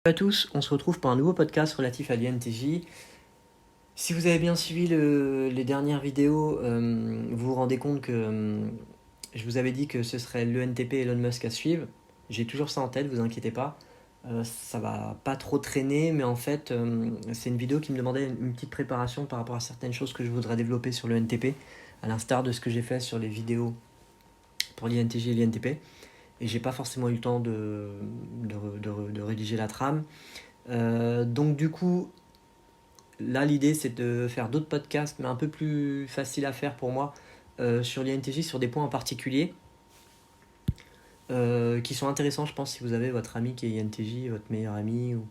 Bonjour à tous, on se retrouve pour un nouveau podcast relatif à l'INTJ. Si vous avez bien suivi les dernières vidéos, vous vous rendez compte que je vous avais dit que ce serait l'ENTP Elon Musk à suivre. J'ai toujours ça en tête, vous inquiétez pas. Ça va pas trop traîner, mais en fait, c'est une vidéo qui me demandait une petite préparation par rapport à certaines choses que je voudrais développer sur l'ENTP, à l'instar de ce que j'ai fait sur les vidéos pour l'INTJ et l'INTP. Et j'ai pas forcément eu le temps de rédiger la trame. Donc du coup, là l'idée c'est de faire d'autres podcasts, mais un peu plus faciles à faire pour moi, sur l'INTJ, sur des points en particulier, qui sont intéressants, je pense, si vous avez votre ami qui est INTJ, votre meilleur ami, ou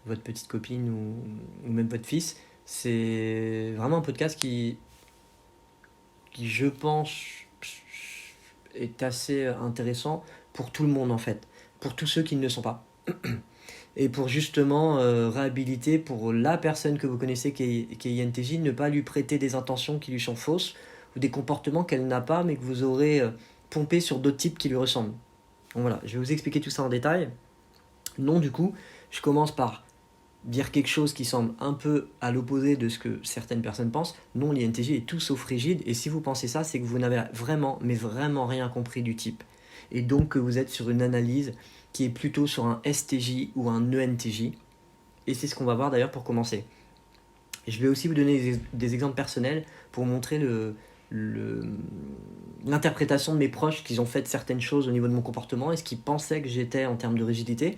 votre petite copine, ou même votre fils. C'est vraiment un podcast qui je pense, est assez intéressant pour tout le monde en fait, pour tous ceux qui ne le sont pas. Et pour justement réhabiliter pour la personne que vous connaissez qui est INTJ, ne pas lui prêter des intentions qui lui sont fausses ou des comportements qu'elle n'a pas mais que vous aurez pompé sur d'autres types qui lui ressemblent. Donc voilà, je vais vous expliquer tout ça en détail. Non, du coup, je commence par dire quelque chose qui semble un peu à l'opposé de ce que certaines personnes pensent. Non, l'INTJ est tout sauf rigide, et si vous pensez ça, c'est que vous n'avez vraiment, mais vraiment rien compris du type. Et donc que vous êtes sur une analyse qui est plutôt sur un STJ ou un ENTJ. Et c'est ce qu'on va voir d'ailleurs pour commencer. Et je vais aussi vous donner des exemples personnels pour montrer l'interprétation de mes proches qu'ils ont fait de certaines choses au niveau de mon comportement et ce qu'ils pensaient que j'étais en termes de rigidité.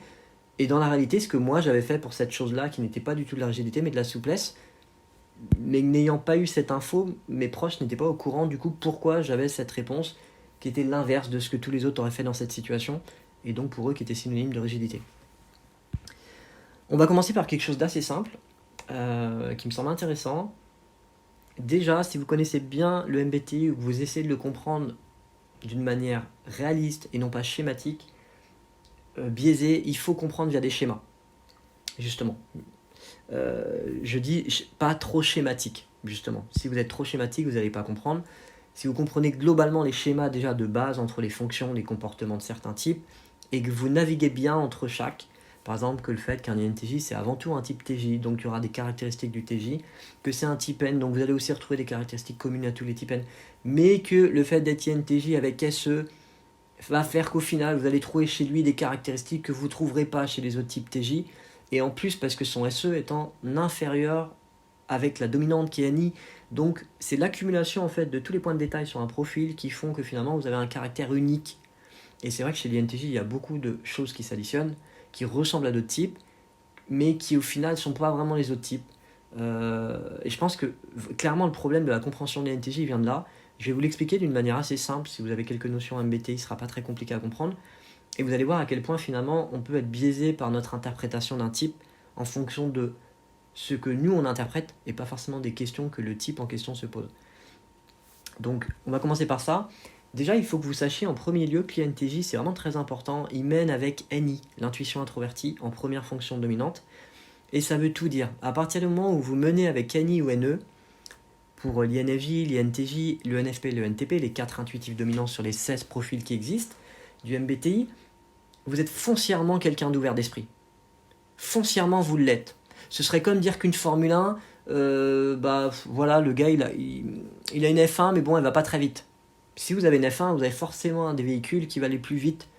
Et dans la réalité, ce que moi j'avais fait pour cette chose-là, qui n'était pas du tout de la rigidité mais de la souplesse, mais n'ayant pas eu cette info, mes proches n'étaient pas au courant du coup pourquoi j'avais cette réponse qui était l'inverse de ce que tous les autres auraient fait dans cette situation, et donc pour eux qui était synonyme de rigidité. On va commencer par quelque chose d'assez simple, qui me semble intéressant. Déjà, si vous connaissez bien le MBTI ou que vous essayez de le comprendre d'une manière réaliste et non pas schématique, biaisé, il faut comprendre via des schémas, justement. Je dis pas trop schématique, justement. Si vous êtes trop schématique, vous n'allez pas comprendre. Si vous comprenez globalement les schémas déjà de base entre les fonctions, les comportements de certains types, et que vous naviguez bien entre chaque, par exemple que le fait qu'un INTJ c'est avant tout un type TJ, donc il y aura des caractéristiques du TJ, que c'est un type N, donc vous allez aussi retrouver des caractéristiques communes à tous les types N, mais que le fait d'être INTJ avec SE va faire qu'au final vous allez trouver chez lui des caractéristiques que vous ne trouverez pas chez les autres types TJ, et en plus parce que son SE est en inférieur avec la dominante qui est NI, donc c'est l'accumulation en fait de tous les points de détail sur un profil qui font que finalement vous avez un caractère unique. Et c'est vrai que chez l'INTJ il y a beaucoup de choses qui s'additionnent, qui ressemblent à d'autres types, mais qui au final ne sont pas vraiment les autres types. Et je pense que clairement le problème de la compréhension de l'INTJ vient de là. Je vais vous l'expliquer d'une manière assez simple. Si vous avez quelques notions MBTI, ce ne sera pas très compliqué à comprendre. Et vous allez voir à quel point finalement on peut être biaisé par notre interprétation d'un type en fonction de ce que nous on interprète et pas forcément des questions que le type en question se pose. Donc on va commencer par ça. Déjà il faut que vous sachiez en premier lieu que l'INTJ c'est vraiment très important. Il mène avec NI, l'intuition introvertie, en première fonction dominante. Et ça veut tout dire. À partir du moment où vous menez avec NI ou NE, pour l'INFJ, l'INTJ, le NFP et le NTP, les 4 intuitifs dominants sur les 16 profils qui existent du MBTI, vous êtes foncièrement quelqu'un d'ouvert d'esprit. Foncièrement, vous l'êtes. Ce serait comme dire qu'une Formule 1, voilà, le gars, il a une F1, mais bon, elle va pas très vite. Si vous avez une F1, vous avez forcément un des véhicules qui va aller plus vite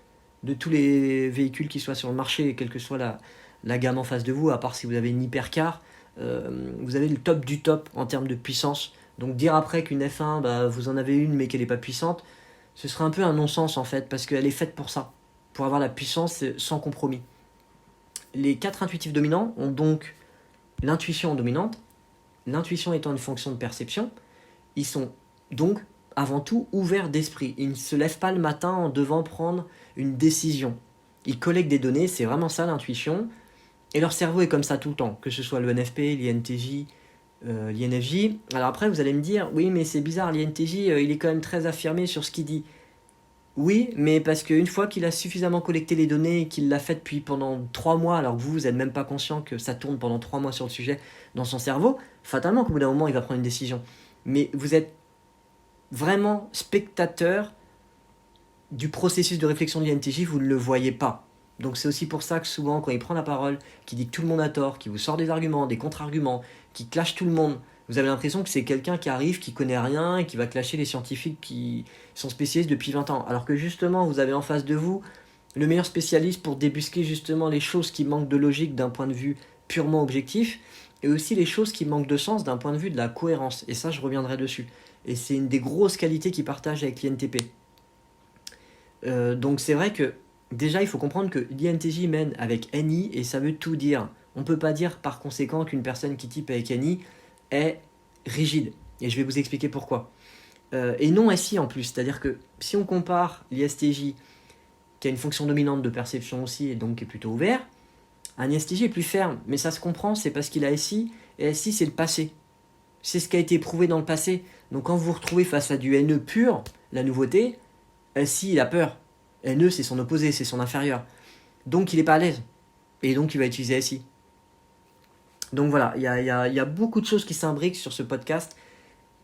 de tous les véhicules qui soient sur le marché, quelle que soit la gamme en face de vous, à part si vous avez une hypercar, vous avez le top du top en termes de puissance. Donc dire après qu'une F1, vous en avez une mais qu'elle n'est pas puissante, ce serait un peu un non-sens en fait, parce qu'elle est faite pour ça, pour avoir la puissance sans compromis. Les 4 intuitifs dominants ont donc l'intuition dominante, l'intuition étant une fonction de perception, ils sont donc avant tout ouverts d'esprit. Ils ne se lèvent pas le matin en devant prendre une décision. Ils collectent des données, c'est vraiment ça l'intuition, et leur cerveau est comme ça tout le temps, que ce soit le NFP, l'INTJ, l'INFJ. Alors après vous allez me dire, oui mais c'est bizarre, l'INTJ il est quand même très affirmé sur ce qu'il dit. Oui, mais parce qu'une fois qu'il a suffisamment collecté les données et qu'il l'a fait depuis pendant 3 mois, alors que vous n'êtes même pas conscient que ça tourne pendant 3 mois sur le sujet dans son cerveau, fatalement qu'au bout d'un moment, il va prendre une décision. Mais vous êtes vraiment spectateur du processus de réflexion de l'INTJ, vous ne le voyez pas. Donc c'est aussi pour ça que souvent, quand il prend la parole, qu'il dit que tout le monde a tort, qu'il vous sort des arguments, des contre-arguments, qu'il clash tout le monde, vous avez l'impression que c'est quelqu'un qui arrive, qui connaît rien et qui va clasher les scientifiques qui sont spécialistes depuis 20 ans. Alors que justement, vous avez en face de vous le meilleur spécialiste pour débusquer justement les choses qui manquent de logique d'un point de vue purement objectif, et aussi les choses qui manquent de sens d'un point de vue de la cohérence. Et ça, je reviendrai dessus. Et c'est une des grosses qualités qu'il partage avec l'INTP. Donc c'est vrai que déjà, il faut comprendre que l'INTJ mène avec NI et ça veut tout dire. On ne peut pas dire par conséquent qu'une personne qui type avec NI est rigide. Et je vais vous expliquer pourquoi. Et non SI en plus. C'est-à-dire que si on compare l'ISTJ, qui a une fonction dominante de perception aussi et donc qui est plutôt ouvert, un ISTJ est plus ferme. Mais ça se comprend, c'est parce qu'il a SI. Et SI, c'est le passé. C'est ce qui a été prouvé dans le passé. Donc quand vous vous retrouvez face à du NE pur, la nouveauté, SI, il a peur. NE, c'est son opposé, c'est son inférieur. Donc il n'est pas à l'aise. Et donc il va utiliser SI. Donc voilà, il y a beaucoup de choses qui s'imbriquent sur ce podcast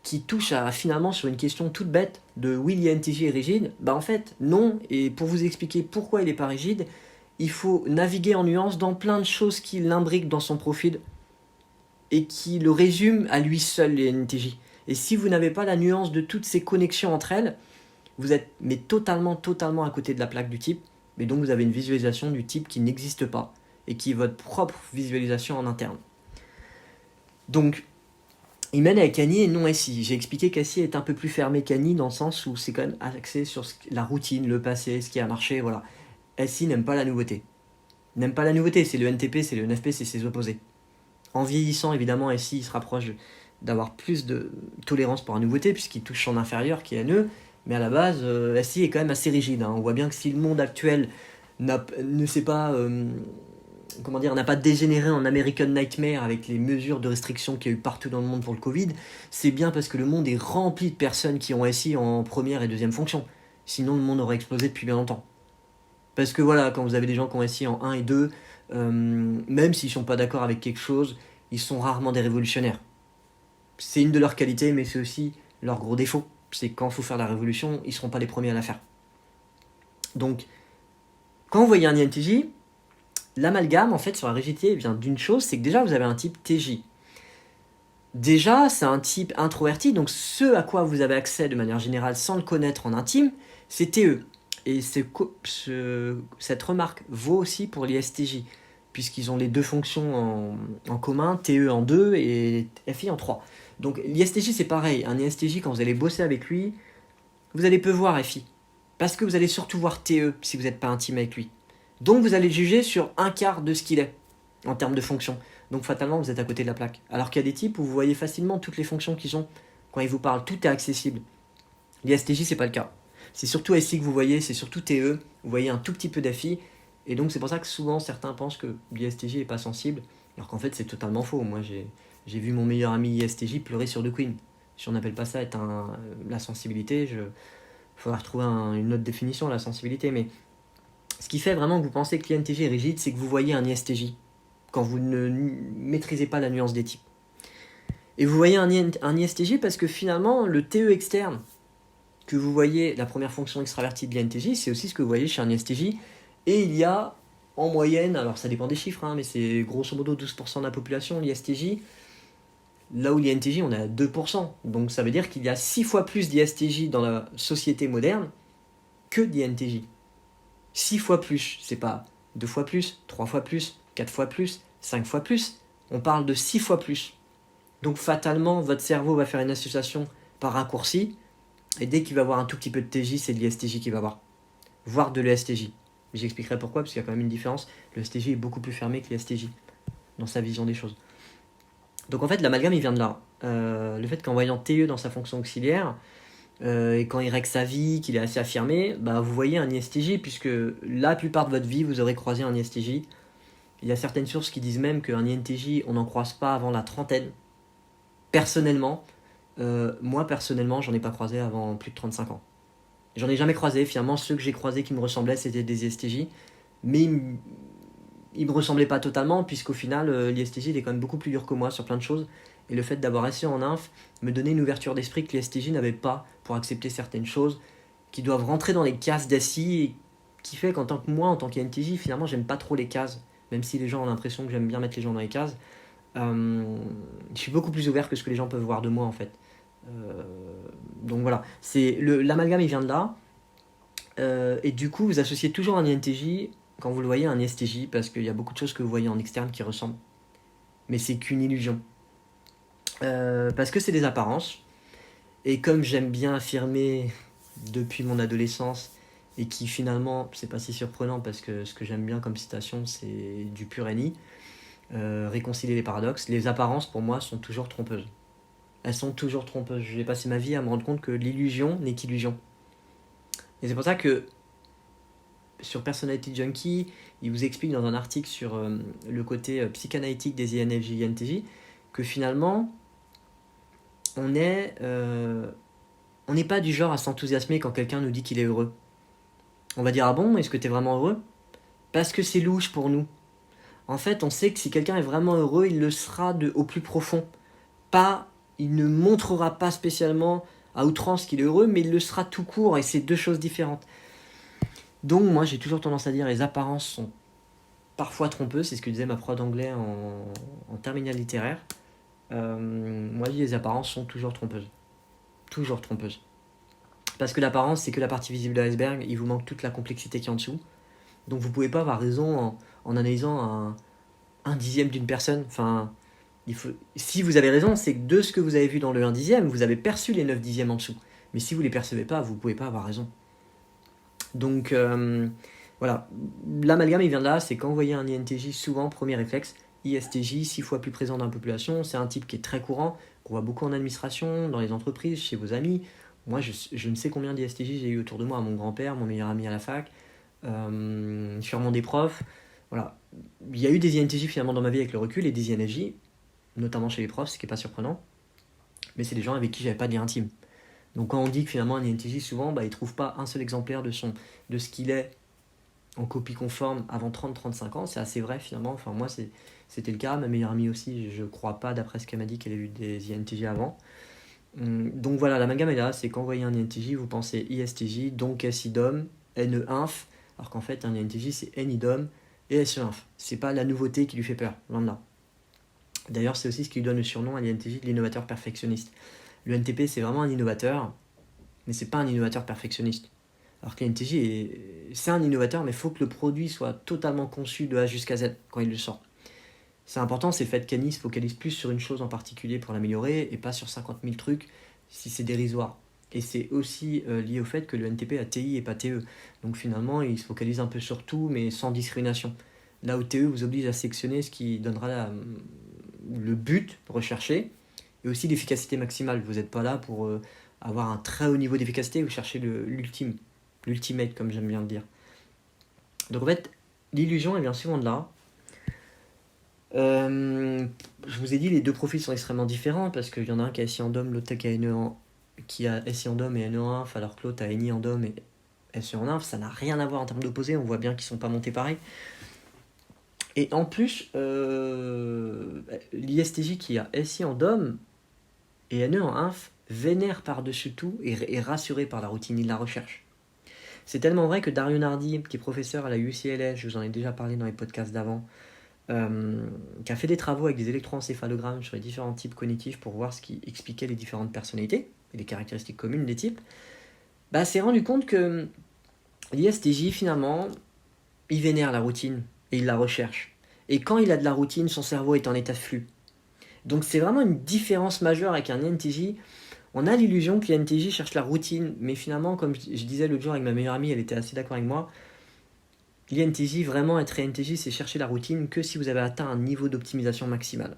qui touchent à, finalement sur une question toute bête de oui, l'INTJ est rigide. Bah en fait, non. Et pour vous expliquer pourquoi il n'est pas rigide, il faut naviguer en nuances dans plein de choses qui l'imbriquent dans son profil et qui le résument à lui seul, l'INTJ. Et si vous n'avez pas la nuance de toutes ces connexions entre elles, vous êtes mais totalement à côté de la plaque du type, mais donc vous avez une visualisation du type qui n'existe pas et qui est votre propre visualisation en interne. Donc, il mène avec Annie et non SI. J'ai expliqué qu'SI est un peu plus fermé qu'Annie dans le sens où c'est quand même axé sur la routine, le passé, ce qui a marché, voilà. SI n'aime pas la nouveauté. N'aime pas la nouveauté, c'est le NTP, c'est le NFP, c'est ses opposés. En vieillissant, évidemment, SI se rapproche d'avoir plus de tolérance pour la nouveauté puisqu'il touche son inférieur qui est NE. Mais à la base, SI est quand même assez rigide. On voit bien que si le monde actuel ne sait pas, n'a pas dégénéré en American Nightmare avec les mesures de restriction qu'il y a eu partout dans le monde pour le Covid, c'est bien parce que le monde est rempli de personnes qui ont SI en première et deuxième fonction. Sinon, le monde aurait explosé depuis bien longtemps. Parce que voilà, quand vous avez des gens qui ont SI en 1 et 2, même s'ils ne sont pas d'accord avec quelque chose, ils sont rarement des révolutionnaires. C'est une de leurs qualités, mais c'est aussi leur gros défaut. C'est quand il faut faire la révolution, ils ne seront pas les premiers à la faire. Donc, quand vous voyez un INTJ, l'amalgame, en fait, sur la rigidité, vient d'une chose, c'est que déjà, vous avez un type TJ. Déjà, c'est un type introverti, donc ce à quoi vous avez accès de manière générale sans le connaître en intime, c'est TE. Et cette remarque vaut aussi pour l'ISTJ, puisqu'ils ont les deux fonctions en commun, TE en 2 et FI en 3. Donc l'ISTJ c'est pareil, un ISTJ quand vous allez bosser avec lui, vous allez peu voir FI, parce que vous allez surtout voir TE si vous n'êtes pas intime avec lui. Donc vous allez juger sur un quart de ce qu'il est, en termes de fonctions. Donc fatalement vous êtes à côté de la plaque. Alors qu'il y a des types où vous voyez facilement toutes les fonctions qu'ils ont, quand ils vous parlent, tout est accessible. L'ISTJ c'est pas le cas. C'est surtout SI que vous voyez, c'est surtout TE, vous voyez un tout petit peu d'FI, et donc c'est pour ça que souvent certains pensent que l'ISTJ n'est pas sensible, alors qu'en fait c'est totalement faux. Moi j'ai vu mon meilleur ami ISTJ pleurer sur The Queen. Si on n'appelle pas ça être la sensibilité, il faudra retrouver une autre définition de la sensibilité, mais ce qui fait vraiment que vous pensez que l'INTJ est rigide, c'est que vous voyez un ISTJ, quand vous ne maîtrisez pas la nuance des types. Et vous voyez un ISTJ parce que finalement le TE externe, que vous voyez, la première fonction extravertie de l'INTJ, c'est aussi ce que vous voyez chez un ISTJ. Et il y a, en moyenne, alors ça dépend des chiffres, mais c'est grosso modo 12% de la population, l'ISTJ. Là où l'INTJ, on est à 2%. Donc ça veut dire qu'il y a 6 fois plus d'ISTJ dans la société moderne que d'INTJ. 6 fois plus, c'est pas 2 fois plus, 3 fois plus, 4 fois plus, 5 fois plus. On parle de 6 fois plus. Donc fatalement, votre cerveau va faire une association par raccourci. Et dès qu'il va avoir un tout petit peu de TJ, c'est de l'ISTJ qu'il va avoir. Voire de l'ESTJ. J'expliquerai pourquoi, parce qu'il y a quand même une différence. Le STJ est beaucoup plus fermé que l'ISTJ dans sa vision des choses. Donc en fait, l'amalgame, il vient de là. Le fait qu'en voyant TE dans sa fonction auxiliaire, et quand il règle sa vie, qu'il est assez affirmé, bah, vous voyez un ISTJ, puisque la plupart de votre vie, vous aurez croisé un ISTJ. Il y a certaines sources qui disent même qu'un INTJ, on n'en croise pas avant la trentaine. Personnellement, moi personnellement, j'en ai pas croisé avant plus de 35 ans. J'en ai jamais croisé, finalement, ceux que j'ai croisés qui me ressemblaient, c'était des ISTJ, mais ils me ressemblaient pas totalement, puisqu'au final, l'ISTJ il est quand même beaucoup plus dur que moi sur plein de choses, et le fait d'avoir SE en inf me donnait une ouverture d'esprit que l'ISTJ n'avait pas pour accepter certaines choses qui doivent rentrer dans les cases d'SI, qui fait qu'en tant que moi, en tant qu'INTJ, finalement, j'aime pas trop les cases. Même si les gens ont l'impression que j'aime bien mettre les gens dans les cases. Je suis beaucoup plus ouvert que ce que les gens peuvent voir de moi, en fait. Euh, donc voilà, l'amalgame, il vient de là. Et du coup, vous associez toujours un INTJ quand vous le voyez à un ISTJ, parce qu'il y a beaucoup de choses que vous voyez en externe qui ressemblent. Mais c'est qu'une illusion. Parce que c'est des apparences. Et comme j'aime bien affirmer depuis mon adolescence, et qui finalement, c'est pas si surprenant parce que ce que j'aime bien comme citation, c'est du pur NI, réconcilier les paradoxes, les apparences pour moi sont toujours trompeuses. Elles sont toujours trompeuses. J'ai passé ma vie à me rendre compte que l'illusion n'est qu'illusion. Et c'est pour ça que sur Personality Junkie, il vous explique dans un article sur le côté psychanalytique des INFJ et INTJ que finalement, on n'est pas du genre à s'enthousiasmer quand quelqu'un nous dit qu'il est heureux. On va dire, ah bon, est-ce que tu es vraiment heureux? Parce que c'est louche pour nous. En fait, on sait que si quelqu'un est vraiment heureux, il le sera au plus profond. Il ne montrera pas spécialement à outrance qu'il est heureux, mais il le sera tout court, et c'est deux choses différentes. Donc moi, j'ai toujours tendance à dire les apparences sont parfois trompeuses, c'est ce que disait ma prof d'anglais en terminale littéraire. Moi, je dis les apparences sont toujours trompeuses. Toujours trompeuses. Parce que l'apparence, c'est que la partie visible de l'iceberg, il vous manque toute la complexité qui est en dessous. Donc vous pouvez pas avoir raison en analysant un dixième d'une personne. Enfin, si vous avez raison, c'est que de ce que vous avez vu dans le 1 dixième, vous avez perçu les 9 dixièmes en dessous. Mais si vous les percevez pas, vous pouvez pas avoir raison. Donc voilà, l'amalgame il vient de là, c'est quand vous voyez un INTJ, souvent, premier réflexe, ISTJ, 6 fois plus présent dans la population, c'est un type qui est très courant, qu'on voit beaucoup en administration, dans les entreprises, chez vos amis. Moi, je ne sais combien d'ISTJ j'ai eu autour de moi, mon grand-père, mon meilleur ami à la fac, sûrement des profs. Voilà. Il y a eu des INTJ finalement dans ma vie avec le recul, et des INFJ, notamment chez les profs, ce qui n'est pas surprenant, mais c'est des gens avec qui j'avais pas de lien intime. Donc quand on dit que finalement un INTJ, souvent, il ne trouve pas un seul exemplaire de ce qu'il est en copie conforme avant 30-35 ans, c'est assez vrai finalement. Enfin, moi, c'était le cas. Ma meilleure amie aussi, je crois pas, d'après ce qu'elle m'a dit, qu'elle a eu des INTJ avant. Donc voilà, l'amalgame est là, c'est quand vous voyez un INTJ, vous pensez ISTJ, donc SIDOM, NE-INF, alors qu'en fait, un INTJ, c'est NIDOM et SE-INF. C'est pas la nouveauté qui lui fait peur, loin de là. D'ailleurs, c'est aussi ce qui lui donne le surnom à l'INTJ de l'innovateur perfectionniste. Le NTP, c'est vraiment un innovateur, mais c'est pas un innovateur perfectionniste. Alors que l'INTJ, c'est un innovateur, mais il faut que le produit soit totalement conçu de A jusqu'à Z quand il le sort. C'est important, c'est le fait qu'Annie se focalise plus sur une chose en particulier pour l'améliorer et pas sur 50 000 trucs si c'est dérisoire. Et c'est aussi lié au fait que le NTP a TI et pas TE. Donc finalement, il se focalise un peu sur tout, mais sans discrimination. Là où TE vous oblige à sectionner ce qui donnera le but recherché et aussi l'efficacité maximale. Vous n'êtes pas là pour avoir un très haut niveau d'efficacité, vous cherchez l'ultimate, comme j'aime bien le dire. Donc en fait, l'illusion, elle vient souvent de là. Je vous ai dit, les deux profils sont extrêmement différents parce qu'il y en a un qui a SI en DOM, l'autre qui a SI en DOM et NE en inf, alors que l'autre a NI en DOM et SE en inf. Ça n'a rien à voir en termes d'opposés, on voit bien qu'ils ne sont pas montés pareil. Et en plus, l'ISTJ qui a SI en DOM et NE en inf vénère par-dessus tout et est rassuré par la routine, il la recherche. C'est tellement vrai que Dario Nardi, qui est professeur à la UCLA, je vous en ai déjà parlé dans les podcasts d'avant, qui a fait des travaux avec des électroencéphalogrammes sur les différents types cognitifs pour voir ce qui expliquait les différentes personnalités et les caractéristiques communes des types, s'est rendu compte que l'ISTJ, finalement, il vénère la routine et il la recherche. Et quand il a de la routine, son cerveau est en état de flux. Donc c'est vraiment une différence majeure avec un INTJ. On a l'illusion que l'INTJ cherche la routine, mais finalement, comme je disais l'autre jour avec ma meilleure amie, elle était assez d'accord avec moi, l'INTJ, vraiment être INTJ, c'est chercher la routine que si vous avez atteint un niveau d'optimisation maximale.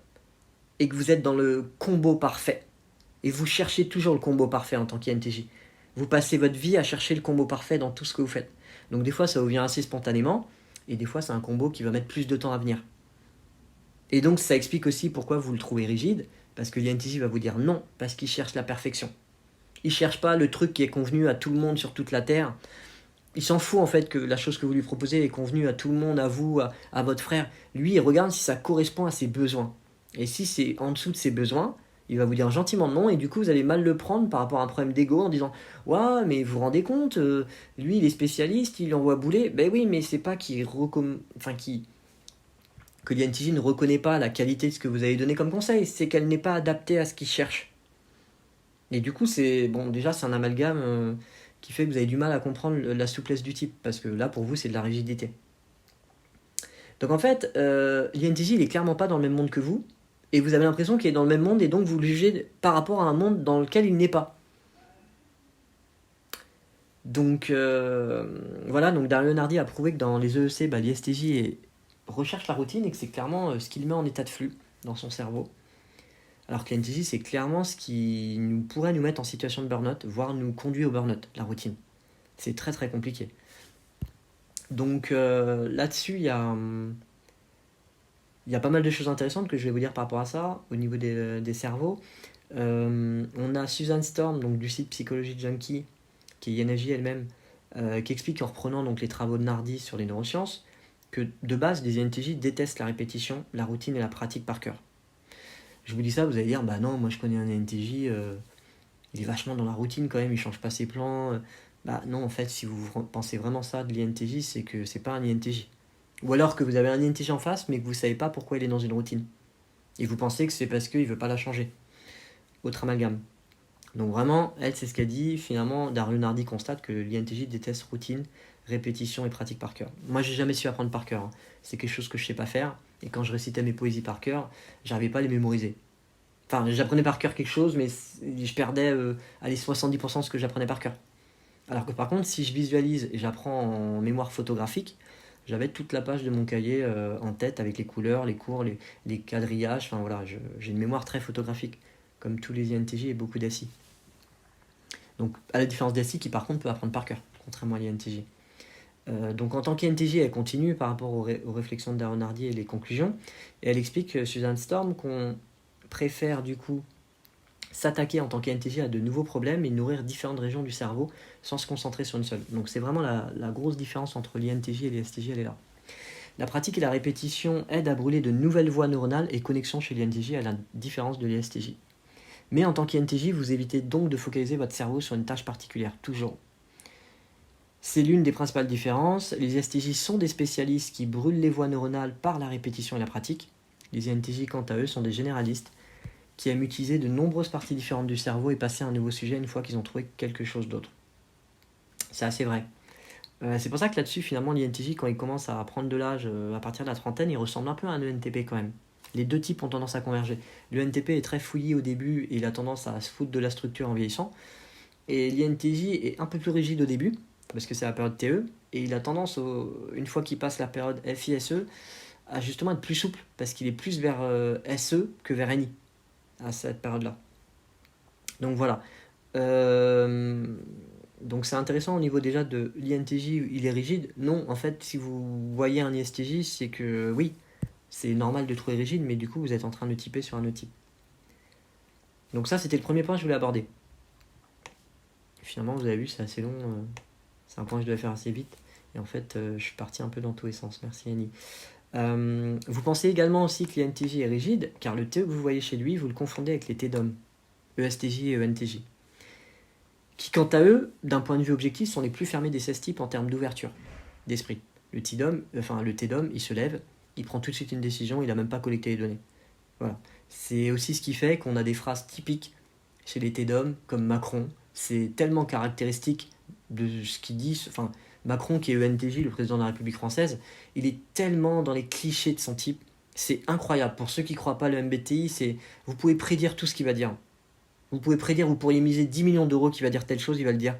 Et que vous êtes dans le combo parfait. Et vous cherchez toujours le combo parfait en tant qu'INTJ. Vous passez votre vie à chercher le combo parfait dans tout ce que vous faites. Donc des fois, ça vous vient assez spontanément, et des fois, c'est un combo qui va mettre plus de temps à venir. Et donc, ça explique aussi pourquoi vous le trouvez rigide, parce que l'INTJ va vous dire non, parce qu'il cherche la perfection. Il ne cherche pas le truc qui est convenu à tout le monde sur toute la Terre. Il s'en fout en fait que la chose que vous lui proposez est convenue à tout le monde, à vous, à votre frère. Lui, il regarde si ça correspond à ses besoins. Et si c'est en dessous de ses besoins, Il va vous dire gentiment non, et du coup, vous allez mal le prendre par rapport à un problème d'ego en disant ouais, mais vous vous rendez compte, lui, il est spécialiste, il envoie bouler. Ben oui, mais c'est pas que l'INTJ ne reconnaît pas la qualité de ce que vous avez donné comme conseil, c'est qu'elle n'est pas adaptée à ce qu'il cherche. Et du coup, déjà, c'est un amalgame qui fait que vous avez du mal à comprendre la souplesse du type, parce que là, pour vous, c'est de la rigidité. Donc en fait, l'INTJ, il est clairement pas dans le même monde que vous, et vous avez l'impression qu'il est dans le même monde, et donc vous le jugez par rapport à un monde dans lequel il n'est pas. Donc voilà, donc Dario Nardi a prouvé que dans les EEC, l'ISTJ recherche la routine et que c'est clairement ce qu'il met en état de flux dans son cerveau. Alors que l'INTJ, c'est clairement ce qui pourrait nous mettre en situation de burn-out, voire nous conduire au burn-out, la routine. C'est très très compliqué. Donc là-dessus, il y a pas mal de choses intéressantes que je vais vous dire par rapport à ça, au niveau des cerveaux. On a Susan Storm, donc du site Psychology Junkie, qui est INFJ elle-même, qui explique en reprenant donc les travaux de Nardi sur les neurosciences, que de base, les INTJ détestent la répétition, la routine et la pratique par cœur. Je vous dis ça, vous allez dire, bah non, moi je connais un INTJ, il est vachement dans la routine quand même, il change pas ses plans. Bah non, en fait, si vous pensez vraiment ça de l'INTJ, c'est que c'est pas un INTJ. Ou alors que vous avez un INTJ en face, mais que vous savez pas pourquoi il est dans une routine. Et vous pensez que c'est parce qu'il veut pas la changer. Autre amalgame. Donc vraiment, elle, c'est ce qu'elle dit. Finalement, Dario Nardi constate que l'INTJ déteste routine, répétition et pratique par cœur. Moi, j'ai jamais su apprendre par cœur. C'est quelque chose que je sais pas faire. Et quand je récitais mes poésies par cœur, j'arrivais pas à les mémoriser. Enfin, j'apprenais par cœur quelque chose, mais je perdais 70% de ce que j'apprenais par cœur. Alors que par contre, si je visualise et j'apprends en mémoire photographique, j'avais toute la page de mon cahier en tête avec les couleurs, les cours, les quadrillages. Enfin voilà, j'ai une mémoire très photographique, comme tous les INTJ et beaucoup d'ASI. Donc, à la différence d'ASI qui par contre peut apprendre par cœur, contrairement à l'INTJ. Donc en tant qu'INTJ, elle continue par rapport aux réflexions de Dario Nardi et les conclusions. Et elle explique, Susan Storm, qu'on préfère du coup s'attaquer en tant qu'INTJ à de nouveaux problèmes et nourrir différentes régions du cerveau sans se concentrer sur une seule. Donc c'est vraiment la grosse différence entre l'INTJ et l'ISTJ, elle est là. La pratique et la répétition aident à brûler de nouvelles voies neuronales et connexions chez l'INTJ à la différence de l'ISTJ. Mais en tant qu'INTJ, vous évitez donc de focaliser votre cerveau sur une tâche particulière, toujours. C'est l'une des principales différences. Les ISTJ sont des spécialistes qui brûlent les voies neuronales par la répétition et la pratique. Les INTJ, quant à eux, sont des généralistes qui aiment utiliser de nombreuses parties différentes du cerveau et passer à un nouveau sujet une fois qu'ils ont trouvé quelque chose d'autre. C'est assez vrai. C'est pour ça que là-dessus, finalement, l'INTJ, quand il commence à prendre de l'âge à partir de la trentaine, il ressemble un peu à un ENTP quand même. Les deux types ont tendance à converger. L'ENTP est très fouillis au début et il a tendance à se foutre de la structure en vieillissant. Et l'INTJ est un peu plus rigide au début, parce que c'est la période TE, et il a tendance, une fois qu'il passe la période FISE, à justement être plus souple, parce qu'il est plus vers SE que vers NI, à cette période-là. Donc voilà. Donc c'est intéressant au niveau déjà de l'INTJ, il est rigide. Non, en fait, si vous voyez un ISTJ, c'est que oui, c'est normal de trouver rigide, mais du coup, vous êtes en train de typer sur un autre type. Donc ça, c'était le premier point que je voulais aborder. Finalement, vous avez vu, c'est assez long. C'est un point que je devais faire assez vite. Et en fait, je suis parti un peu dans tous les sens. Merci Annie. Vous pensez également aussi que l'INTJ est rigide, car le TE que vous voyez chez lui, vous le confondez avec les TDOM, ESTJ et ENTJ, qui quant à eux, d'un point de vue objectif, sont les plus fermés des 16 types en termes d'ouverture d'esprit. Le TDOM, il se lève, il prend tout de suite une décision, il n'a même pas collecté les données. Voilà. C'est aussi ce qui fait qu'on a des phrases typiques chez les TDOM, comme Macron. C'est tellement caractéristique de ce qu'il dit. Enfin, Macron, qui est ENTJ, le président de la République française, il est tellement dans les clichés de son type. C'est incroyable. Pour ceux qui ne croient pas le MBTI, vous pouvez prédire tout ce qu'il va dire. Vous pourriez miser 10 millions d'euros qu'il va dire telle chose, il va le dire.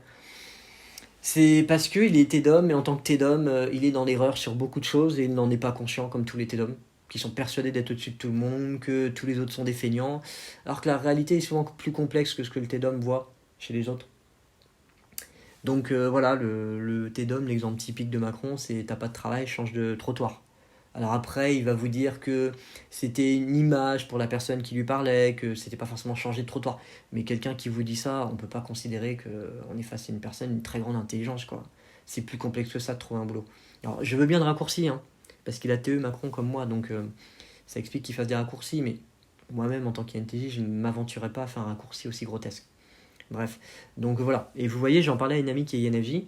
C'est parce qu'il est TDOM, et en tant que TDOM, il est dans l'erreur sur beaucoup de choses, et il n'en est pas conscient, comme tous les TDOM, qui sont persuadés d'être au-dessus de tout le monde, que tous les autres sont des feignants, alors que la réalité est souvent plus complexe que ce que le TDOM voit chez les autres. Donc voilà, le TDOM, l'exemple typique de Macron, c'est t'as pas de travail, change de trottoir. Alors après, il va vous dire que c'était une image pour la personne qui lui parlait, que c'était pas forcément changer de trottoir. Mais quelqu'un qui vous dit ça, on peut pas considérer qu'on est face à une personne d'une très grande intelligence, quoi. C'est plus complexe que ça de trouver un boulot. Alors je veux bien de raccourcis, hein, parce qu'il a TE Macron comme moi, donc ça explique qu'il fasse des raccourcis, mais moi-même en tant qu'INTJ, je ne m'aventurerais pas à faire un raccourci aussi grotesque. Bref, donc voilà. Et vous voyez, j'en parlais à une amie qui est INFJ,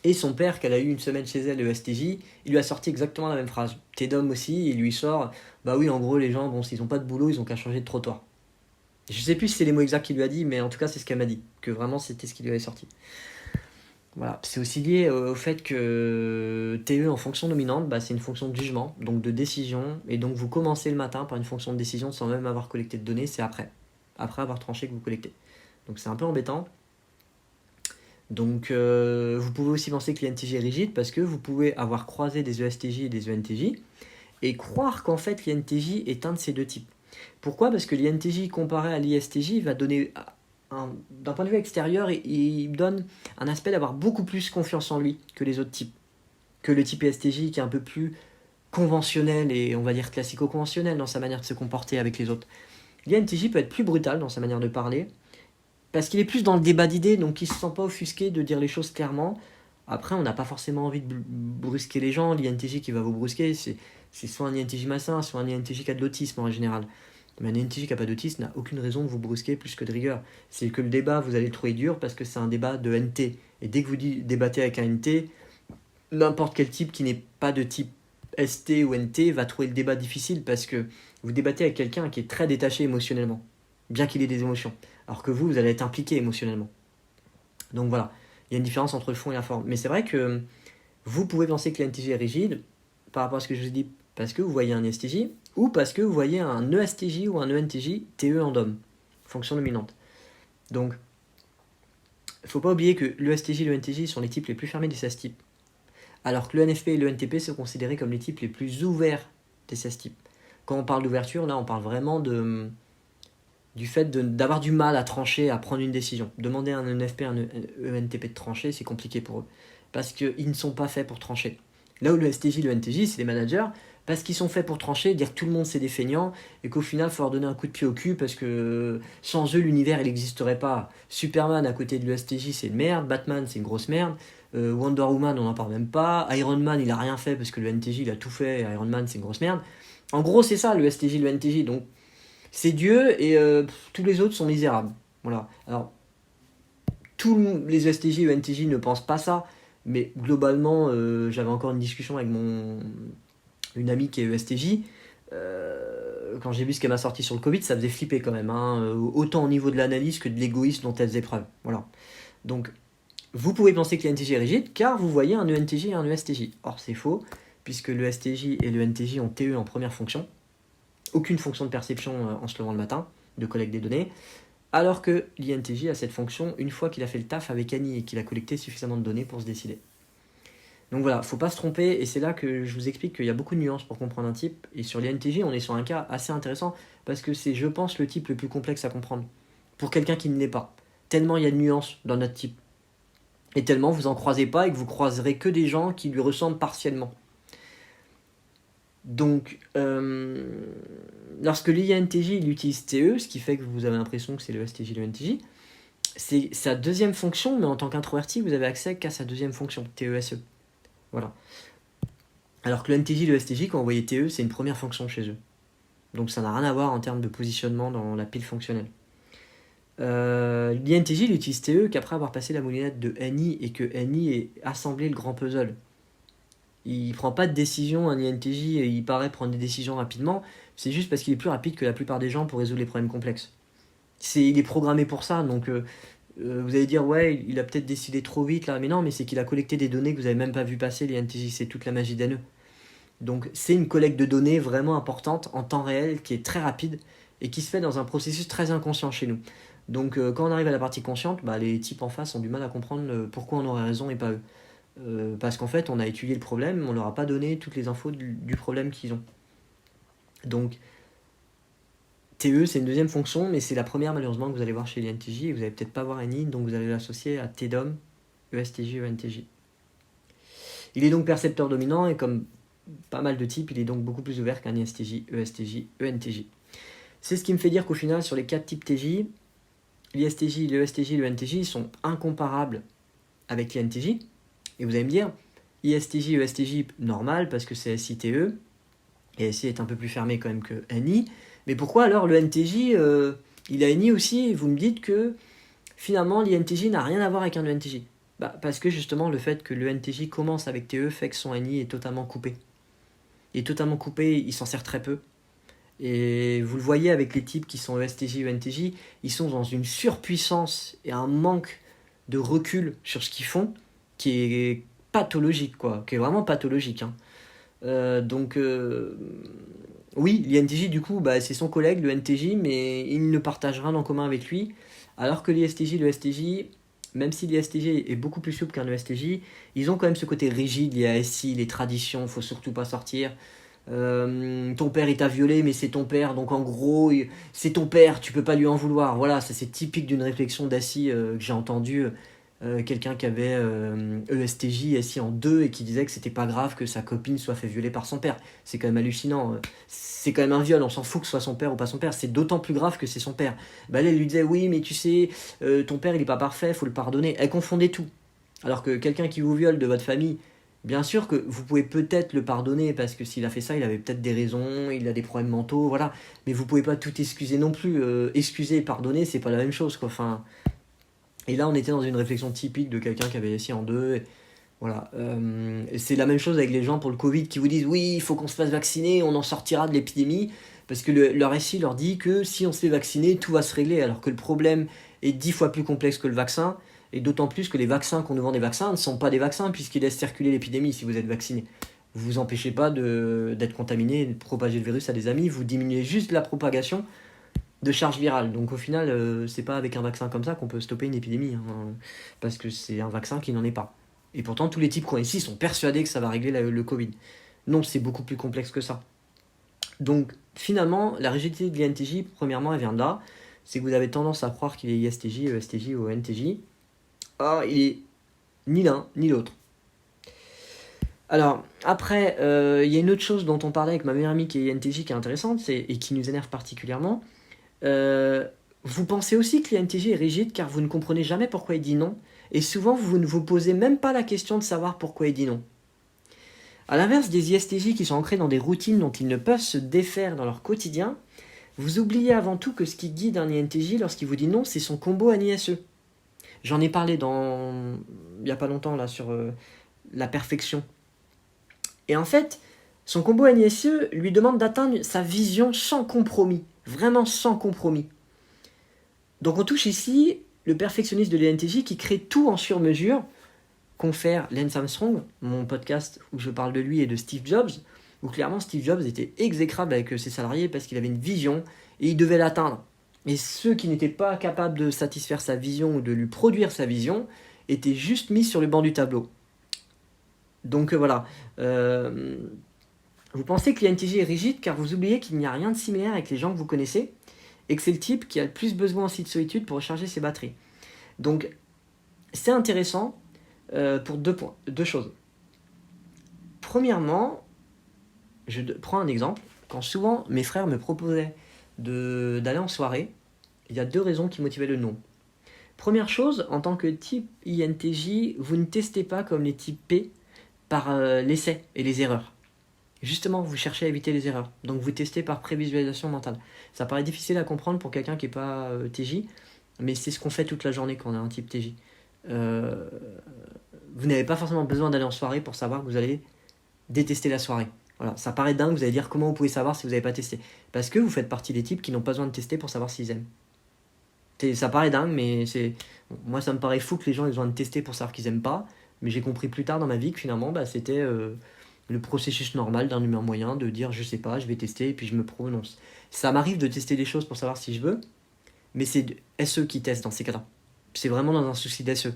et son père, qu'elle a eu une semaine chez elle, le STJ, il lui a sorti exactement la même phrase. T'es d'homme aussi, il lui sort, bah oui, en gros, les gens, bon, s'ils n'ont pas de boulot, ils ont qu'à changer de trottoir. Je sais plus si c'est les mots exacts qu'il lui a dit, mais en tout cas, c'est ce qu'elle m'a dit, que vraiment, c'était ce qui lui avait sorti. Voilà, c'est aussi lié au fait que TE en fonction dominante, bah, c'est une fonction de jugement, donc de décision, et donc vous commencez le matin par une fonction de décision sans même avoir collecté de données, c'est après avoir tranché que vous collectez. Donc c'est un peu embêtant. Donc vous pouvez aussi penser que l'INTJ est rigide parce que vous pouvez avoir croisé des ESTJ et des ENTJ et croire qu'en fait l'INTJ est un de ces deux types. Pourquoi ? Parce que l'INTJ comparé à l'ISTJ va donner, d'un point de vue extérieur, il donne un aspect d'avoir beaucoup plus confiance en lui que les autres types. Que le type ESTJ qui est un peu plus conventionnel et on va dire classico-conventionnel dans sa manière de se comporter avec les autres. L'INTJ peut être plus brutal dans sa manière de parler, parce qu'il est plus dans le débat d'idées, donc il ne se sent pas offusqué de dire les choses clairement. Après, on n'a pas forcément envie de brusquer les gens. L'INTJ qui va vous brusquer, c'est soit un INTJ malsain, soit un INTJ qui a de l'autisme en général. Mais un INTJ qui n'a pas d'autisme n'a aucune raison de vous brusquer plus que de rigueur. C'est que le débat, vous allez le trouver dur parce que c'est un débat de NT. Et dès que vous débattez avec un NT, n'importe quel type qui n'est pas de type ST ou NT va trouver le débat difficile parce que vous débattez avec quelqu'un qui est très détaché émotionnellement, bien qu'il ait des émotions. Alors que vous allez être impliqué émotionnellement. Donc voilà, il y a une différence entre le fond et la forme. Mais c'est vrai que vous pouvez penser que l'INTJ est rigide par rapport à ce que je vous ai dit parce que vous voyez un ISTJ ou parce que vous voyez un ESTJ ou un ENTJ TE en DOM, fonction dominante. Donc, il ne faut pas oublier que l'ESTJ et l'ENTJ sont les types les plus fermés des 16 types. Alors que l'ENFP et l'ENTP sont considérés comme les types les plus ouverts des 16 types. Quand on parle d'ouverture, là on parle vraiment du fait d'avoir du mal à trancher, à prendre une décision. Demander à un ENFP, un ENTP de trancher, c'est compliqué pour eux. Parce qu'ils ne sont pas faits pour trancher. Là où le STJ, le NTJ, c'est les managers, parce qu'ils sont faits pour trancher, dire que tout le monde c'est des feignants, et qu'au final, il faut leur donner un coup de pied au cul, parce que sans eux, l'univers, il n'existerait pas. Superman, à côté de l'ESTJ, c'est une merde. Batman, c'est une grosse merde. Wonder Woman, on n'en parle même pas. Iron Man, il a rien fait, parce que le NTJ, il a tout fait. Iron Man, c'est une grosse merde. En gros, c'est ça, le STJ, le NTJ. Donc, c'est Dieu, et tous les autres sont misérables. Voilà. Alors, tous les STJ et NTJ ne pensent pas ça, mais globalement, j'avais encore une discussion avec une amie qui est ESTJ. Quand j'ai vu ce qu'elle m'a sorti sur le Covid, ça faisait flipper quand même, hein, autant au niveau de l'analyse que de l'égoïsme dont elle faisait preuve. Voilà. Donc, vous pouvez penser que l'ENTJ est rigide, car vous voyez un ENTJ et un ESTJ. Or, c'est faux, puisque le STJ et le NTJ ont TE en première fonction. Aucune fonction de perception en se levant le matin, de collecte des données. Alors que l'INTJ a cette fonction une fois qu'il a fait le taf avec Annie et qu'il a collecté suffisamment de données pour se décider. Donc voilà, faut pas se tromper, et c'est là que je vous explique qu'il y a beaucoup de nuances pour comprendre un type, et sur l'INTJ, on est sur un cas assez intéressant, parce que c'est, je pense, le type le plus complexe à comprendre, pour quelqu'un qui ne l'est pas. Tellement il y a de nuances dans notre type. Et tellement vous en croisez pas, et que vous croiserez que des gens qui lui ressemblent partiellement. Donc, lorsque l'INTJ il utilise TE, ce qui fait que vous avez l'impression que c'est le STJ, le NTJ, c'est sa deuxième fonction, mais en tant qu'introverti, vous avez accès qu'à sa deuxième fonction, TESE. Voilà. Alors que le NTJ et le STJ, quand vous voyez TE, c'est une première fonction chez eux. Donc ça n'a rien à voir en termes de positionnement dans la pile fonctionnelle. L'INTJ il utilise TE qu'après avoir passé la moulinette de NI et que NI ait assemblé le grand puzzle. Il prend pas de décision, un INTJ, et il paraît prendre des décisions rapidement. C'est juste parce qu'il est plus rapide que la plupart des gens pour résoudre les problèmes complexes. Il est programmé pour ça, donc vous allez dire, ouais, il a peut-être décidé trop vite là, mais non, mais c'est qu'il a collecté des données que vous n'avez même pas vu passer, l'INTJ, c'est toute la magie d'NE. Donc c'est une collecte de données vraiment importante en temps réel, qui est très rapide, et qui se fait dans un processus très inconscient chez nous. Donc quand on arrive à la partie consciente, les types en face ont du mal à comprendre pourquoi on aurait raison et pas eux. Parce qu'en fait, on a étudié le problème, mais on leur a pas donné toutes les infos du problème qu'ils ont. Donc, TE, c'est une deuxième fonction, mais c'est la première, malheureusement, que vous allez voir chez l'INTJ, et vous n'allez peut-être pas voir NI, donc vous allez l'associer à TDOM, ESTJ, ENTJ. Il est donc percepteur dominant, et comme pas mal de types, il est donc beaucoup plus ouvert qu'un ISTJ, ESTJ, ENTJ. C'est ce qui me fait dire qu'au final, sur les 4 types TJ, l'ISTJ, l'ESTJ, l'ENTJ sont incomparables avec l'INTJ. Et vous allez me dire, ISTJ, ESTJ, normal, parce que c'est SITE. Et SI est un peu plus fermé quand même que NI. Mais pourquoi alors le NTJ, il a NI aussi, et vous me dites que finalement l'INTJ n'a rien à voir avec un ENTJ? Parce que justement le fait que le NTJ commence avec TE fait que son NI est totalement coupé. Il est totalement coupé, il s'en sert très peu. Et vous le voyez avec les types qui sont ESTJ, ENTJ, ils sont dans une surpuissance et un manque de recul sur ce qu'ils font qui est pathologique, quoi, qui est vraiment pathologique. Hein. Donc, oui, l'INTJ, du coup, c'est son collègue, le NTJ, mais il ne partage rien en commun avec lui. Alors que l'ISTJ, le STJ, même si l'ISTJ est beaucoup plus souple qu'un ESTJ, ils ont quand même ce côté rigide, il y a SI, les traditions, faut surtout pas sortir. Ton père il t'a violé, mais c'est ton père, donc en gros, c'est ton père, tu peux pas lui en vouloir. Voilà, ça c'est typique d'une réflexion d'Assi que j'ai entendu. Quelqu'un qui avait ESTJ, SI en 2 et qui disait que c'était pas grave que sa copine soit fait violer par son père. C'est quand même hallucinant. C'est quand même un viol, on s'en fout que ce soit son père ou pas son père. C'est d'autant plus grave que c'est son père. Là, elle lui disait oui, mais tu sais, ton père il est pas parfait, faut le pardonner. Elle confondait tout. Alors que quelqu'un qui vous viole de votre famille, bien sûr que vous pouvez peut-être le pardonner parce que s'il a fait ça, il avait peut-être des raisons, il a des problèmes mentaux, voilà. Mais vous pouvez pas tout excuser non plus. Excuser et pardonner, c'est pas la même chose, quoi. Enfin, et là, on était dans une réflexion typique de quelqu'un qui avait SI en 2. Et voilà. C'est la même chose avec les gens pour le Covid qui vous disent oui, il faut qu'on se fasse vacciner, on en sortira de l'épidémie. Parce que leur SI leur dit que si on se fait vacciner, tout va se régler. Alors que le problème est 10 fois plus complexe que le vaccin. Et d'autant plus que les vaccins qu'on nous vend des vaccins ne sont pas des vaccins puisqu'ils laissent circuler l'épidémie si vous êtes vacciné. Vous vous empêchez pas d'être contaminé et de propager le virus à des amis, vous diminuez juste la propagation de charge virale. Donc au final, c'est pas avec un vaccin comme ça qu'on peut stopper une épidémie, hein, parce que c'est un vaccin qui n'en est pas. Et pourtant, tous les types qu'on a ici sont persuadés que ça va régler le Covid. Non, c'est beaucoup plus complexe que ça. Donc finalement, la rigidité de l'INTJ, premièrement, elle vient de là. C'est que vous avez tendance à croire qu'il est ISTJ, ESTJ ou NTJ. Or, il est ni l'un ni l'autre. Alors, après, il y a une autre chose dont on parlait avec ma meilleure amie qui est INTJ qui est intéressante et qui nous énerve particulièrement. Vous pensez aussi que l'INTJ est rigide car vous ne comprenez jamais pourquoi il dit non et souvent vous ne vous posez même pas la question de savoir pourquoi il dit non. A l'inverse des ISTJ qui sont ancrés dans des routines dont ils ne peuvent se défaire dans leur quotidien, vous oubliez avant tout que ce qui guide un INTJ lorsqu'il vous dit non, c'est son combo ANI-SE. J'en ai parlé il n'y a pas longtemps là sur la perfection. Et en fait, son combo ANI-SE lui demande d'atteindre sa vision sans compromis, vraiment sans compromis. Donc on touche ici le perfectionniste de l'INTJ qui crée tout en sur-mesure, confère Lance Armstrong, mon podcast où je parle de lui et de Steve Jobs, où clairement Steve Jobs était exécrable avec ses salariés parce qu'il avait une vision et il devait l'atteindre. Et ceux qui n'étaient pas capables de satisfaire sa vision ou de lui produire sa vision étaient juste mis sur le banc du tableau. Donc voilà. Vous pensez que l'INTJ est rigide car vous oubliez qu'il n'y a rien de similaire avec les gens que vous connaissez et que c'est le type qui a le plus besoin aussi de solitude pour recharger ses batteries. Donc, c'est intéressant pour deux choses. Premièrement, je prends un exemple. Quand souvent mes frères me proposaient d'aller en soirée, il y a deux raisons qui motivaient le non. Première chose, en tant que type INTJ, vous ne testez pas comme les types P par l'essai et les erreurs. Justement, vous cherchez à éviter les erreurs. Donc vous testez par prévisualisation mentale. Ça paraît difficile à comprendre pour quelqu'un qui n'est pas TJ, mais c'est ce qu'on fait toute la journée quand on a un type TJ. Vous n'avez pas forcément besoin d'aller en soirée pour savoir que vous allez détester la soirée. Voilà, ça paraît dingue, vous allez dire comment vous pouvez savoir si vous n'avez pas testé. Parce que vous faites partie des types qui n'ont pas besoin de tester pour savoir s'ils aiment. Ça paraît dingue, mais moi ça me paraît fou que les gens aient besoin de tester pour savoir qu'ils aiment pas. Mais j'ai compris plus tard dans ma vie que finalement c'était le processus normal d'un humain moyen de dire je sais pas, je vais tester et puis je me prononce. Ça m'arrive de tester des choses pour savoir si je veux, mais c'est SE qui teste dans ces cas-là. C'est vraiment dans un souci d'SE.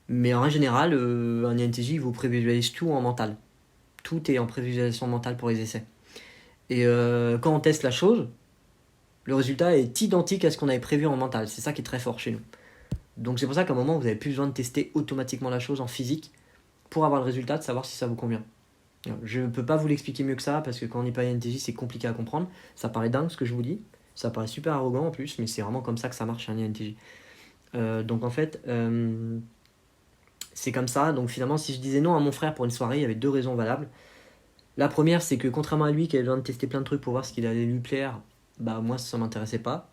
Mais en général, un INTJ vous prévisualise tout en mental. Tout est en prévisualisation mentale pour les essais. Et quand on teste la chose, le résultat est identique à ce qu'on avait prévu en mental. C'est ça qui est très fort chez nous. Donc c'est pour ça qu'à un moment, vous n'avez plus besoin de tester automatiquement la chose en physique pour avoir le résultat, de savoir si ça vous convient. Je ne peux pas vous l'expliquer mieux que ça, parce que quand on n'est pas INTJ, c'est compliqué à comprendre. Ça paraît dingue ce que je vous dis. Ça paraît super arrogant en plus, mais c'est vraiment comme ça que ça marche un INTJ. Donc en fait, c'est comme ça. Donc finalement, si je disais non à mon frère pour une soirée, il y avait deux raisons valables. La première, c'est que contrairement à lui qui avait besoin de tester plein de trucs pour voir ce qu'il allait lui plaire, bah moi ça m'intéressait pas.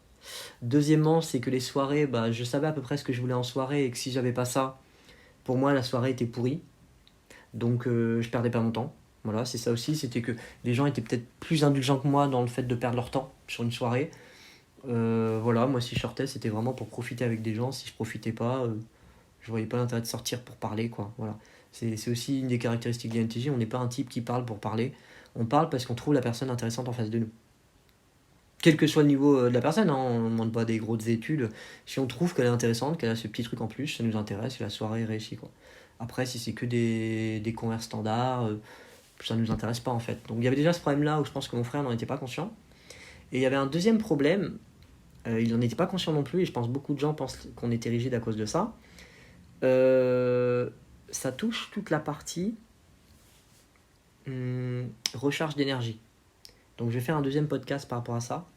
Deuxièmement, c'est que les soirées, bah je savais à peu près ce que je voulais en soirée et que si j'avais pas ça, pour moi la soirée était pourrie. Donc je perdais pas mon temps. Voilà, c'est ça aussi, c'était que les gens étaient peut-être plus indulgents que moi dans le fait de perdre leur temps sur une soirée. Voilà, moi si je sortais, c'était vraiment pour profiter avec des gens. Si je profitais pas, je voyais pas l'intérêt de sortir pour parler, quoi. Voilà. C'est aussi une des caractéristiques de l'INTJ. On n'est pas un type qui parle pour parler. On parle parce qu'on trouve la personne intéressante en face de nous. Quel que soit le niveau de la personne, hein, on ne demande pas des grosses études. Si on trouve qu'elle est intéressante, qu'elle a ce petit truc en plus, ça nous intéresse et la soirée est réussie, quoi. Après, si c'est que des convers standards, ça ne nous intéresse pas en fait. Donc il y avait déjà ce problème-là où je pense que mon frère n'en était pas conscient. Et il y avait un deuxième problème, il n'en était pas conscient non plus, et je pense que beaucoup de gens pensent qu'on était rigide à cause de ça. Euh, Ça touche toute la partie recharge d'énergie. Donc je vais faire un deuxième podcast par rapport à ça,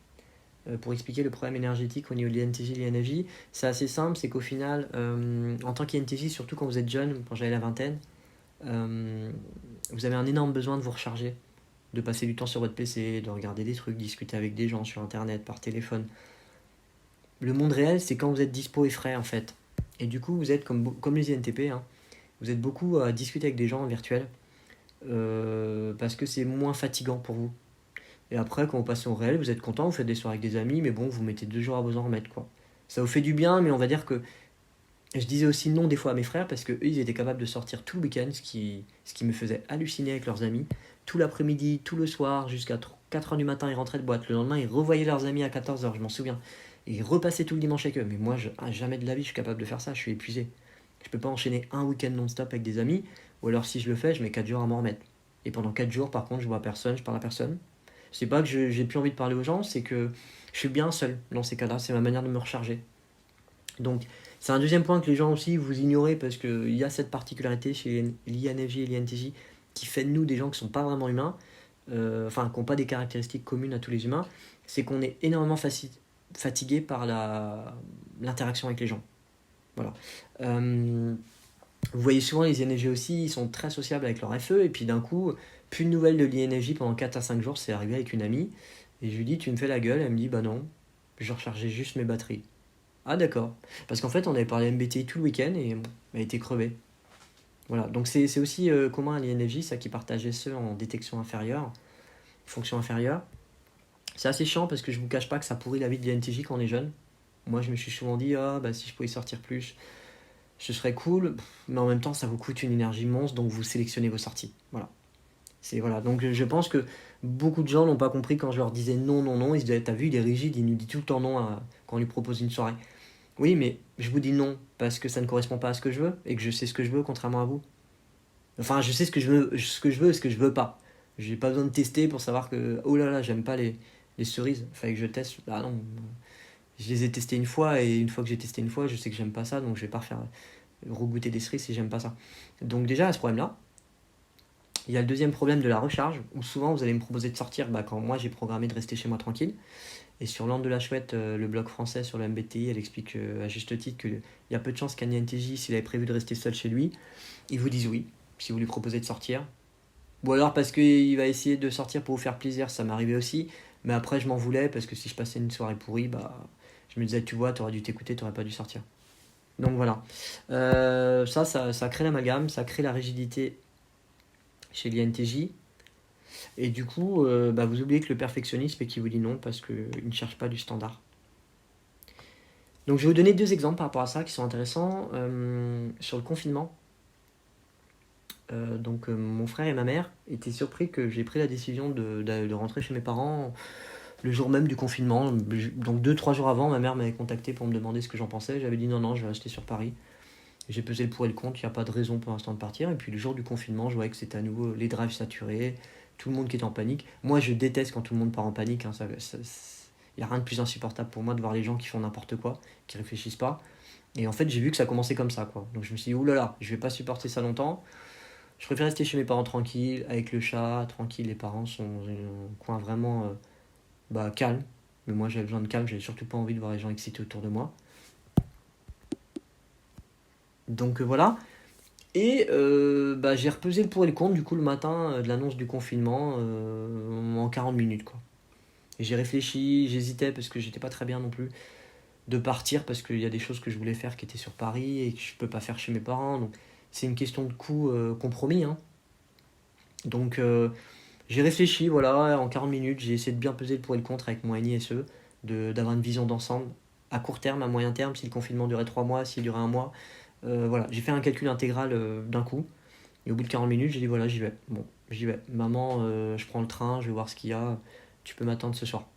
pour expliquer le problème énergétique au niveau de l'INTJ et l'INFJ. C'est assez simple, c'est qu'au final, en tant qu'INTJ, surtout quand vous êtes jeune, quand j'avais la vingtaine, vous avez un énorme besoin de vous recharger, de passer du temps sur votre PC, de regarder des trucs, discuter avec des gens sur internet, par téléphone. Le monde réel, c'est quand vous êtes dispo et frais en fait. Et du coup, vous êtes comme les INTP, hein, vous êtes beaucoup à discuter avec des gens virtuels, parce que c'est moins fatigant pour vous. Et après, quand vous passez au réel, vous êtes content, vous faites des soirées avec des amis, mais bon, vous mettez 2 jours à vous en remettre, quoi. Ça vous fait du bien, mais on va dire que je disais aussi non des fois à mes frères parce que eux ils étaient capables de sortir tout le week-end, ce qui me faisait halluciner avec leurs amis. Tout l'après-midi, tout le soir, jusqu'à 4h du matin, ils rentraient de boîte. Le lendemain, ils revoyaient leurs amis à 14h, je m'en souviens. Et ils repassaient tout le dimanche avec eux. Mais moi, jamais de la vie, je suis capable de faire ça, je suis épuisé. Je peux pas enchaîner un week-end non-stop avec des amis, ou alors si je le fais, je mets 4 jours à m'en remettre. Et pendant 4 jours, par contre, je vois personne, je parle à personne. C'est pas que j'ai plus envie de parler aux gens, c'est que je suis bien seul dans ces cas-là, c'est ma manière de me recharger. Donc, c'est un deuxième point que les gens aussi vous ignorez parce qu'il y a cette particularité chez l'INFJ et l'INTJ qui fait de nous des gens qui ne sont pas vraiment humains, enfin, qui n'ont pas des caractéristiques communes à tous les humains, c'est qu'on est énormément fatigué par l'interaction avec les gens. Voilà. Vous voyez souvent les INFJ aussi, ils sont très sociables avec leur FE, et puis d'un coup, plus de nouvelles de l'INFJ pendant 4 à 5 jours, c'est arrivé avec une amie, et je lui dis, tu me fais la gueule, elle me dit, bah non, je rechargeais juste mes batteries. Ah d'accord. Parce qu'en fait, on avait parlé MBTI tout le week-end et elle était crevée. Voilà. Donc c'est aussi commun à l'INFJ, ça qui partageait ceux en détection inférieure, fonction inférieure. C'est assez chiant parce que je vous cache pas que ça pourrit la vie de l'INTJ quand on est jeune. Moi, je me suis souvent dit, ah bah si je pouvais sortir plus, ce serait cool. Mais en même temps, ça vous coûte une énergie monstre, donc vous sélectionnez vos sorties. Voilà. Voilà. Donc je pense que beaucoup de gens n'ont pas compris quand je leur disais non, non, non. Ils se disaient, t'as vu, il est rigide, il nous dit tout le temps non quand on lui propose une soirée. Oui, mais je vous dis non parce que ça ne correspond pas à ce que je veux et que je sais ce que je veux contrairement à vous. Enfin, je sais ce que je veux pas. J'ai pas besoin de tester pour savoir que oh là là, j'aime pas les cerises. Fallait que je teste. Ah non, je les ai testées une fois et une fois que j'ai testé une fois, je sais que j'aime pas ça, donc je vais pas refaire regoûter des cerises si j'aime pas ça. Donc déjà à ce problème-là, il y a le deuxième problème de la recharge où souvent vous allez me proposer de sortir quand moi j'ai programmé de rester chez moi tranquille. Et sur l'Anne de la Chouette, le blog français sur le MBTI, elle explique à juste titre qu'il y a peu de chances qu'un INTJ, s'il avait prévu de rester seul chez lui, ils vous disent oui, si vous lui proposez de sortir. Ou alors parce qu'il va essayer de sortir pour vous faire plaisir, ça m'arrivait aussi. Mais après, je m'en voulais parce que si je passais une soirée pourrie, bah, je me disais, tu vois, t'aurais dû t'écouter, t'aurais pas dû sortir. Donc voilà. Ça crée l'amalgame, ça crée la rigidité chez l'INTJ. Et du coup, vous oubliez que le perfectionnisme et qui vous dit non parce qu'il ne cherche pas du standard. Donc je vais vous donner 2 exemples par rapport à ça qui sont intéressants. Sur le confinement, mon frère et ma mère étaient surpris que j'ai pris la décision de rentrer chez mes parents le jour même du confinement. Donc 2-3 jours avant, ma mère m'avait contacté pour me demander ce que j'en pensais. J'avais dit non, non, je vais rester sur Paris. J'ai pesé le pour et le contre, il n'y a pas de raison pour l'instant de partir. Et puis le jour du confinement, je voyais que c'était à nouveau les drives saturés, tout le monde qui était en panique. Moi, je déteste quand tout le monde part en panique. Hein, il n'y a rien de plus insupportable pour moi de voir les gens qui font n'importe quoi, qui réfléchissent pas. Et en fait, j'ai vu que ça commençait comme ça, quoi. Donc je me suis dit, oulala, je vais pas supporter ça longtemps. Je préfère rester chez mes parents tranquille, avec le chat, tranquille. Les parents sont dans un coin vraiment calme. Mais moi, j'avais besoin de calme, j'avais surtout pas envie de voir les gens excités autour de moi. Donc voilà. Et j'ai repesé le pour et le contre du coup le matin de l'annonce du confinement en 40 minutes quoi. Et j'ai réfléchi, j'hésitais parce que j'étais pas très bien non plus de partir parce qu'il y a des choses que je voulais faire qui étaient sur Paris et que je peux pas faire chez mes parents. Donc c'est une question de coût compromis. Hein. Donc j'ai réfléchi, voilà, en 40 minutes, j'ai essayé de bien peser le pour et le contre avec mon NISE, d'avoir une vision d'ensemble à court terme, à moyen terme, si le confinement durait 3 mois, s'il durait un mois. Voilà, j'ai fait un calcul intégral d'un coup. Et au bout de 40 minutes, j'ai dit voilà, j'y vais. Bon, j'y vais. Maman, je prends le train, je vais voir ce qu'il y a. Tu peux m'attendre ce soir.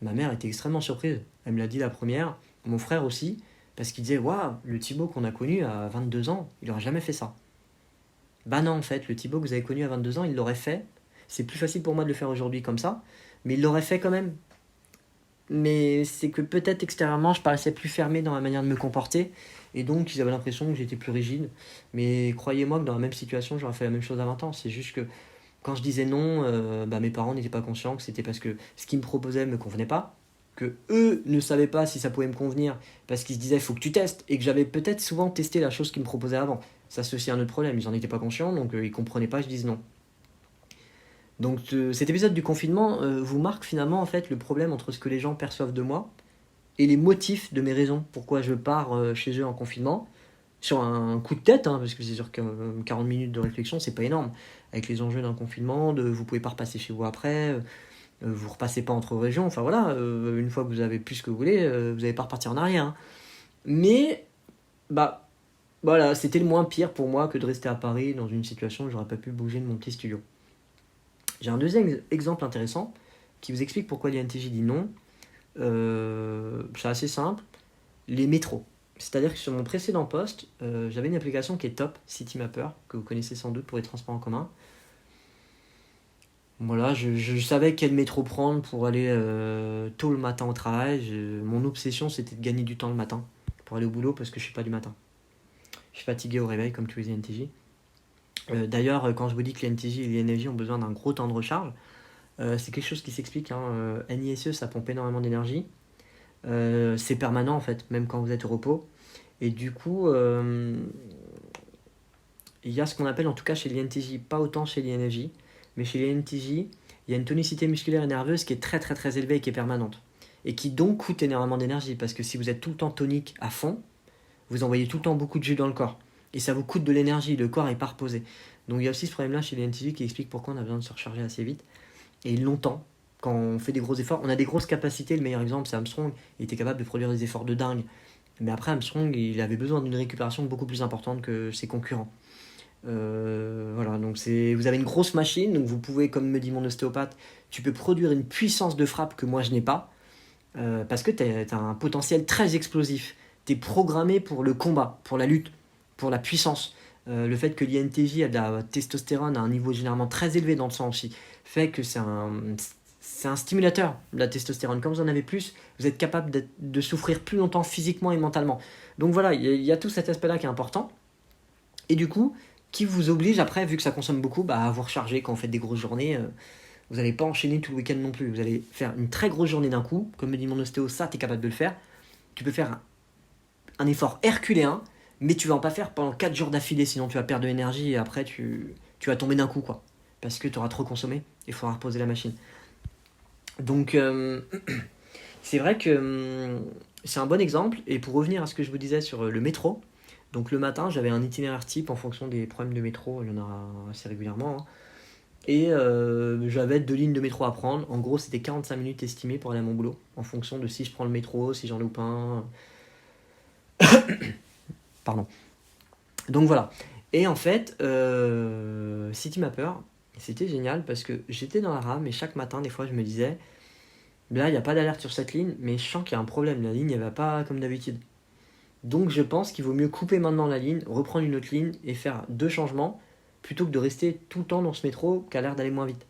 Ma mère était extrêmement surprise. Elle me l'a dit la première. Mon frère aussi. Parce qu'il disait waouh, le Thibaut qu'on a connu à 22 ans, il n'aurait jamais fait ça. Bah non, en fait, le Thibaut que vous avez connu à 22 ans, il l'aurait fait. C'est plus facile pour moi de le faire aujourd'hui comme ça. Mais il l'aurait fait quand même. Mais c'est que peut-être extérieurement, je paraissais plus fermé dans la manière de me comporter. Et donc, ils avaient l'impression que j'étais plus rigide. Mais croyez-moi que dans la même situation, j'aurais fait la même chose à 20 ans. C'est juste que quand je disais non, mes parents n'étaient pas conscients que c'était parce que ce qu'ils me proposaient ne me convenait pas. Que eux ne savaient pas si ça pouvait me convenir parce qu'ils se disaient il faut que tu testes. Et que j'avais peut-être souvent testé la chose qu'ils me proposaient avant. Ça, c'est aussi un autre problème. Ils n'en étaient pas conscients, donc ils ne comprenaient pas que je dise non. Donc cet épisode du confinement vous marque finalement en fait le problème entre ce que les gens perçoivent de moi et les motifs de mes raisons pourquoi je pars chez eux en confinement sur un coup de tête hein, parce que c'est sûr que 40 minutes de réflexion c'est pas énorme avec les enjeux d'un confinement vous pouvez pas repasser chez vous après vous repassez pas entre régions enfin voilà une fois que vous avez plus ce que vous voulez vous n'allez pas repartir en arrière hein. Mais bah voilà c'était le moins pire pour moi que de rester à Paris dans une situation où j'aurais pas pu bouger de mon petit studio. J'ai un deuxième exemple intéressant qui vous explique pourquoi l'INTJ dit non. C'est assez simple. Les métros. C'est-à-dire que sur mon précédent poste, j'avais une application qui est top, Citymapper, que vous connaissez sans doute pour les transports en commun. Voilà, je savais quel métro prendre pour aller tôt le matin au travail. Mon obsession, c'était de gagner du temps le matin pour aller au boulot parce que je suis pas du matin. Je suis fatigué au réveil, comme tous les INTJ. D'ailleurs, quand je vous dis que les INTJ et les INFJ ont besoin d'un gros temps de recharge, c'est quelque chose qui s'explique. Hein. NISE, ça pompe énormément d'énergie. C'est permanent en fait, même quand vous êtes au repos. Et du coup, il y a ce qu'on appelle, en tout cas chez l'INTJ, pas autant chez l'INFJ, mais chez l'INTJ, il y a une tonicité musculaire et nerveuse qui est très très très élevée et qui est permanente. Et qui donc coûte énormément d'énergie, parce que si vous êtes tout le temps tonique à fond, vous envoyez tout le temps beaucoup de jus dans le corps. Et ça vous coûte de l'énergie, le corps est pas reposé. Donc il y a aussi ce problème-là chez les NTJ qui explique pourquoi on a besoin de se recharger assez vite. Et longtemps, quand on fait des gros efforts, on a des grosses capacités. Le meilleur exemple, c'est Armstrong. Il était capable de produire des efforts de dingue. Mais après, Armstrong, il avait besoin d'une récupération beaucoup plus importante que ses concurrents. Voilà, donc vous avez une grosse machine, donc vous pouvez, comme me dit mon ostéopathe, tu peux produire une puissance de frappe que moi je n'ai pas, parce que tu as un potentiel très explosif. Tu es programmé pour le combat, pour la lutte, pour la puissance. Le fait que l'INTJ a de la testostérone à un niveau généralement très élevé dans le sang aussi, fait que c'est un stimulateur de la testostérone. Quand vous en avez plus, vous êtes capable de souffrir plus longtemps physiquement et mentalement. Donc voilà, il y a tout cet aspect-là qui est important. Et du coup, qui vous oblige après, vu que ça consomme beaucoup, à vous recharger quand vous faites des grosses journées. Vous n'allez pas enchaîner tout le week-end non plus. Vous allez faire une très grosse journée d'un coup. Comme me dit mon ostéo, ça, tu es capable de le faire. Tu peux faire un effort herculéen, mais tu vas en pas faire pendant 4 jours d'affilée, sinon tu vas perdre de l'énergie et après tu vas tomber d'un coup, quoi. Parce que tu auras trop consommé et il faudra reposer la machine. Donc, c'est vrai que c'est un bon exemple. Et pour revenir à ce que je vous disais sur le métro, donc le matin, j'avais un itinéraire type en fonction des problèmes de métro, il y en a assez régulièrement. Hein. Et j'avais 2 lignes de métro à prendre. En gros, c'était 45 minutes estimées pour aller à mon boulot, en fonction de si je prends le métro, si j'en loupe un. Pardon. Donc voilà. Et en fait, Citymapper, c'était génial parce que j'étais dans la rame et chaque matin, des fois, je me disais, là, il n'y a pas d'alerte sur cette ligne, mais je sens qu'il y a un problème. La ligne, elle va pas comme d'habitude. Donc je pense qu'il vaut mieux couper maintenant la ligne, reprendre une autre ligne et faire 2 changements plutôt que de rester tout le temps dans ce métro qui a l'air d'aller moins vite.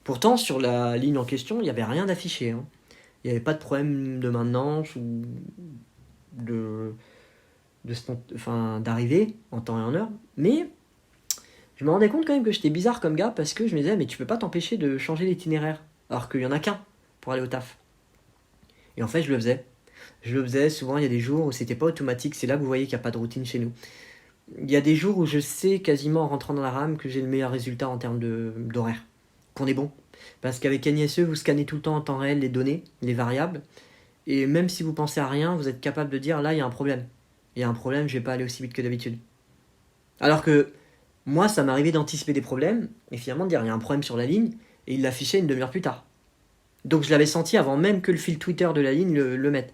Pourtant, sur la ligne en question, il n'y avait rien d'affiché. Hein. Il n'y avait pas de problème de maintenance ou d'arrivée en temps et en heure. Mais je me rendais compte quand même que j'étais bizarre comme gars parce que je me disais, mais tu peux pas t'empêcher de changer l'itinéraire alors qu'il y en a qu'un pour aller au taf. Et en fait, je le faisais. Souvent, il y a des jours où c'était pas automatique. C'est là que vous voyez qu'il n'y a pas de routine chez nous. Il y a des jours où je sais quasiment en rentrant dans la RAM que j'ai le meilleur résultat en termes d'horaire, qu'on est bon. Parce qu'avec NISE, vous scannez tout le temps en temps réel les données, les variables, et même si vous pensez à rien, vous êtes capable de dire là, il y a un problème. Il y a un problème, je vais pas aller aussi vite que d'habitude. Alors que moi, ça m'arrivait d'anticiper des problèmes, et finalement de dire il y a un problème sur la ligne, et il l'affichait une demi-heure plus tard. Donc je l'avais senti avant même que le fil Twitter de la ligne le mette.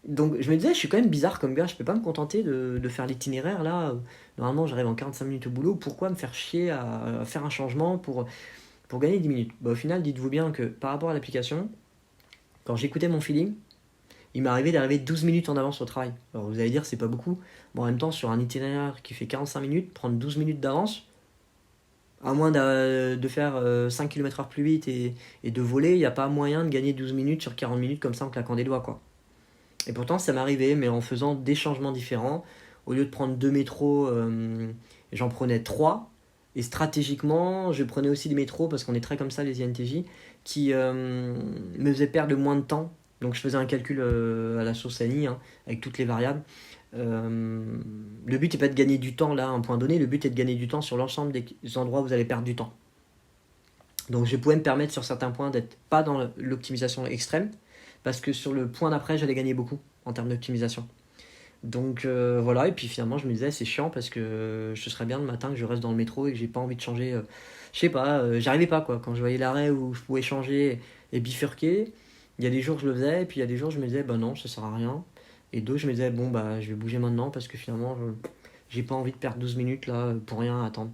Donc je me disais, je suis quand même bizarre comme gars, je peux pas me contenter de faire l'itinéraire là. Normalement, j'arrive en 45 minutes au boulot, pourquoi me faire chier à faire un changement pour gagner 10 minutes? Bah, au final, dites-vous bien que par rapport à l'application, quand j'écoutais mon feeling, il m'arrivait d'arriver 12 minutes en avance au travail. Alors vous allez dire, c'est pas beaucoup. Bon, en même temps, sur un itinéraire qui fait 45 minutes, prendre 12 minutes d'avance, à moins de faire 5 km/h plus vite et de voler, il n'y a pas moyen de gagner 12 minutes sur 40 minutes comme ça en claquant des doigts, quoi. Et pourtant, ça m'arrivait, mais en faisant des changements différents. Au lieu de prendre 2 métros, j'en prenais 3. Et stratégiquement, je prenais aussi des métros, parce qu'on est très comme ça, les INTJ, qui me faisaient perdre moins de temps. Donc je faisais un calcul à la sauce Annie, hein, avec toutes les variables. Le but n'est pas de gagner du temps là à un point donné, le but est de gagner du temps sur l'ensemble des endroits où vous allez perdre du temps. Donc je pouvais me permettre sur certains points d'être pas dans l'optimisation extrême, parce que sur le point d'après, j'allais gagner beaucoup en termes d'optimisation. Donc voilà, et puis finalement, je me disais, c'est chiant parce que ce serait bien le matin que je reste dans le métro et que j'ai pas envie de changer. Je sais pas, j'arrivais pas quoi. Quand je voyais l'arrêt où je pouvais changer et bifurquer, il y a des jours je le faisais, et puis il y a des jours je me disais, bah non, ça sert à rien. Et d'autres, je me disais, bon, bah je vais bouger maintenant parce que finalement, j'ai pas envie de perdre 12 minutes là pour rien à attendre.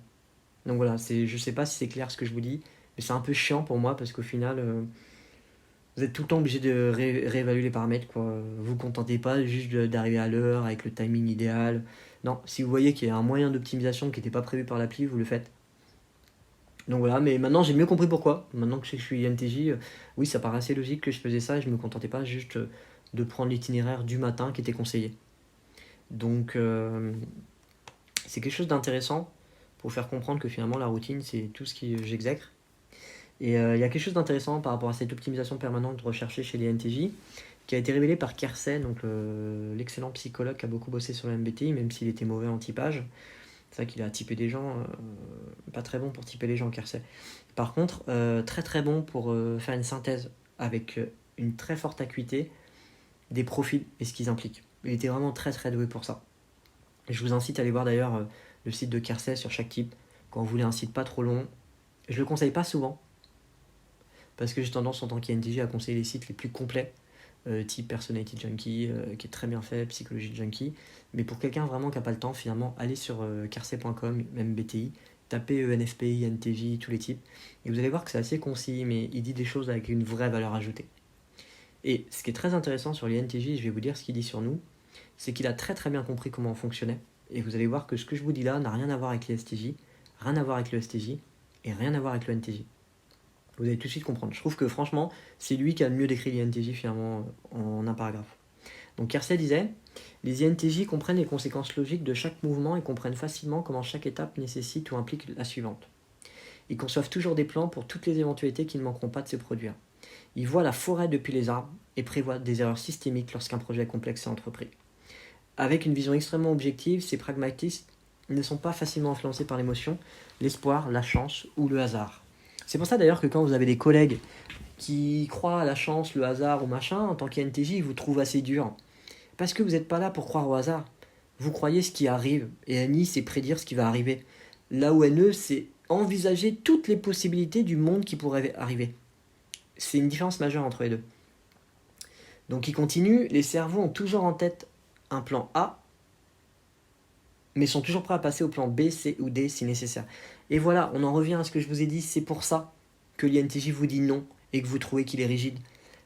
Donc voilà, je sais pas si c'est clair ce que je vous dis, mais c'est un peu chiant pour moi parce qu'au final, vous êtes tout le temps obligé de réévaluer les paramètres, quoi. Vous vous contentez pas juste d'arriver à l'heure avec le timing idéal. Non, si vous voyez qu'il y a un moyen d'optimisation qui n'était pas prévu par l'appli, vous le faites. Donc voilà, mais maintenant j'ai mieux compris pourquoi. Maintenant que je sais que je suis INTJ, oui, ça paraît assez logique que je faisais ça et je me contentais pas juste de prendre l'itinéraire du matin qui était conseillé. Donc c'est quelque chose d'intéressant pour faire comprendre que finalement la routine c'est tout ce que j'exècre. Et il y a quelque chose d'intéressant par rapport à cette optimisation permanente recherchée chez les NTJ, qui a été révélé par Kersey, donc l'excellent psychologue qui a beaucoup bossé sur le MBTI, même s'il était mauvais en typage. C'est vrai qu'il a typé des gens, pas très bon pour typer les gens, Kersey. Par contre, très très bon pour faire une synthèse avec une très forte acuité des profils et ce qu'ils impliquent. Il était vraiment très très doué pour ça. Et je vous incite à aller voir d'ailleurs le site de Kersey sur chaque type, quand vous voulez un site pas trop long. Je le conseille pas souvent, parce que j'ai tendance en tant qu'INTJ à conseiller les sites les plus complets, type Personality Junkie, qui est très bien fait, Psychologie Junkie. Mais pour quelqu'un vraiment qui n'a pas le temps, finalement, allez sur carcet.com, même BTI, tapez ENFP, INTJ, tous les types, et vous allez voir que c'est assez concis, mais il dit des choses avec une vraie valeur ajoutée. Et ce qui est très intéressant sur les NTJ, je vais vous dire ce qu'il dit sur nous, c'est qu'il a très très bien compris comment on fonctionnait. Et vous allez voir que ce que je vous dis là n'a rien à voir avec les STJ, rien à voir avec le STJ, et rien à voir avec le NTJ. Vous allez tout de suite comprendre. Je trouve que franchement, c'est lui qui a le mieux décrit l'INTJ finalement en un paragraphe. Donc Kersey disait, les INTJ comprennent les conséquences logiques de chaque mouvement et comprennent facilement comment chaque étape nécessite ou implique la suivante. Ils conçoivent toujours des plans pour toutes les éventualités qui ne manqueront pas de se produire. Ils voient la forêt depuis les arbres et prévoient des erreurs systémiques lorsqu'un projet complexe est entrepris. Avec une vision extrêmement objective, ces pragmatistes ne sont pas facilement influencés par l'émotion, l'espoir, la chance ou le hasard. C'est pour ça d'ailleurs que quand vous avez des collègues qui croient à la chance, le hasard ou machin, en tant qu'INTJ, ils vous trouvent assez dur. Parce que vous n'êtes pas là pour croire au hasard. Vous croyez ce qui arrive. Et ANI, c'est prédire ce qui va arriver. Là où NE, c'est envisager toutes les possibilités du monde qui pourrait arriver. C'est une différence majeure entre les deux. Donc il continue, les cerveaux ont toujours en tête un plan A, mais sont toujours prêts à passer au plan B, C ou D si nécessaire. Et voilà, on en revient à ce que je vous ai dit, c'est pour ça que l'INTJ vous dit non et que vous trouvez qu'il est rigide.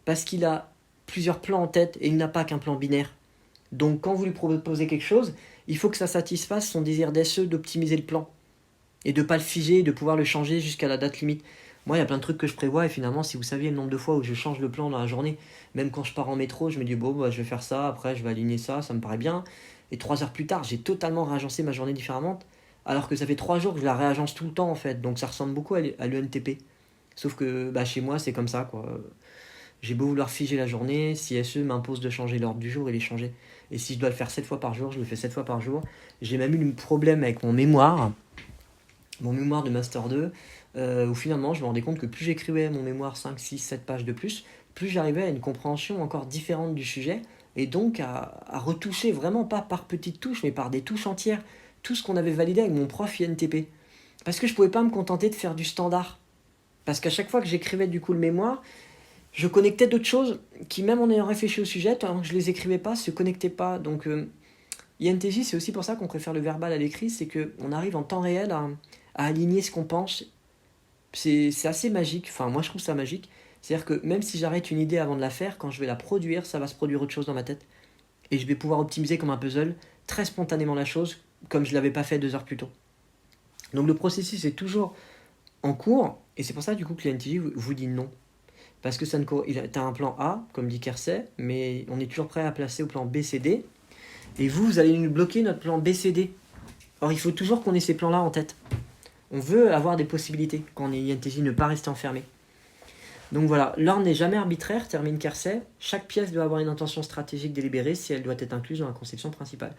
Parce qu'il a plusieurs plans en tête et il n'a pas qu'un plan binaire. Donc quand vous lui proposez quelque chose, il faut que ça satisfasse son désir d'SE d'optimiser le plan. Et de ne pas le figer et de pouvoir le changer jusqu'à la date limite. Moi, il y a plein de trucs que je prévois et finalement, si vous saviez le nombre de fois où je change le plan dans la journée, même quand je pars en métro, je me dis bon, bah, je vais faire ça, après je vais aligner ça, ça me paraît bien. Et 3 heures plus tard, j'ai totalement réagencé ma journée différemment, alors que ça fait 3 jours que je la réagence tout le temps en fait. Donc ça ressemble beaucoup à l'ENTP. Sauf que bah, chez moi, c'est comme ça quoi. J'ai beau vouloir figer la journée, si SE m'impose de changer l'ordre du jour, il est changé. Et si je dois le faire 7 fois par jour, je le fais 7 fois par jour. J'ai même eu un problème avec mon mémoire de Master 2, où finalement je me rendais compte que plus j'écrivais mon mémoire 5, 6, 7 pages de plus j'arrivais à une compréhension encore différente du sujet, et donc à retoucher vraiment pas par petites touches, mais par des touches entières, tout ce qu'on avait validé avec mon prof INTP. Parce que je pouvais pas me contenter de faire du standard. Parce qu'à chaque fois que j'écrivais du coup le mémoire, je connectais d'autres choses qui, même en ayant réfléchi au sujet, tant que je les écrivais pas, se connectaient pas. Donc INTJ, c'est aussi pour ça qu'on préfère le verbal à l'écrit, c'est qu'on arrive en temps réel à aligner ce qu'on pense. C'est assez magique, enfin moi je trouve ça magique. C'est-à-dire que même si j'arrête une idée avant de la faire, quand je vais la produire, ça va se produire autre chose dans ma tête. Et je vais pouvoir optimiser comme un puzzle très spontanément la chose, comme je ne l'avais pas fait 2 heures plus tôt. Donc le processus est toujours en cours, et c'est pour ça du coup que l'INTJ vous dit non. Parce que tu as un plan A, comme dit Kersey, mais on est toujours prêt à placer au plan B, C, D. Et vous allez nous bloquer notre plan B, C, D. Or, il faut toujours qu'on ait ces plans-là en tête. On veut avoir des possibilités quand on est INTJ, ne pas rester enfermé. Donc voilà, l'ordre n'est jamais arbitraire, termine Kersey. Chaque pièce doit avoir une intention stratégique délibérée si elle doit être incluse dans la conception principale.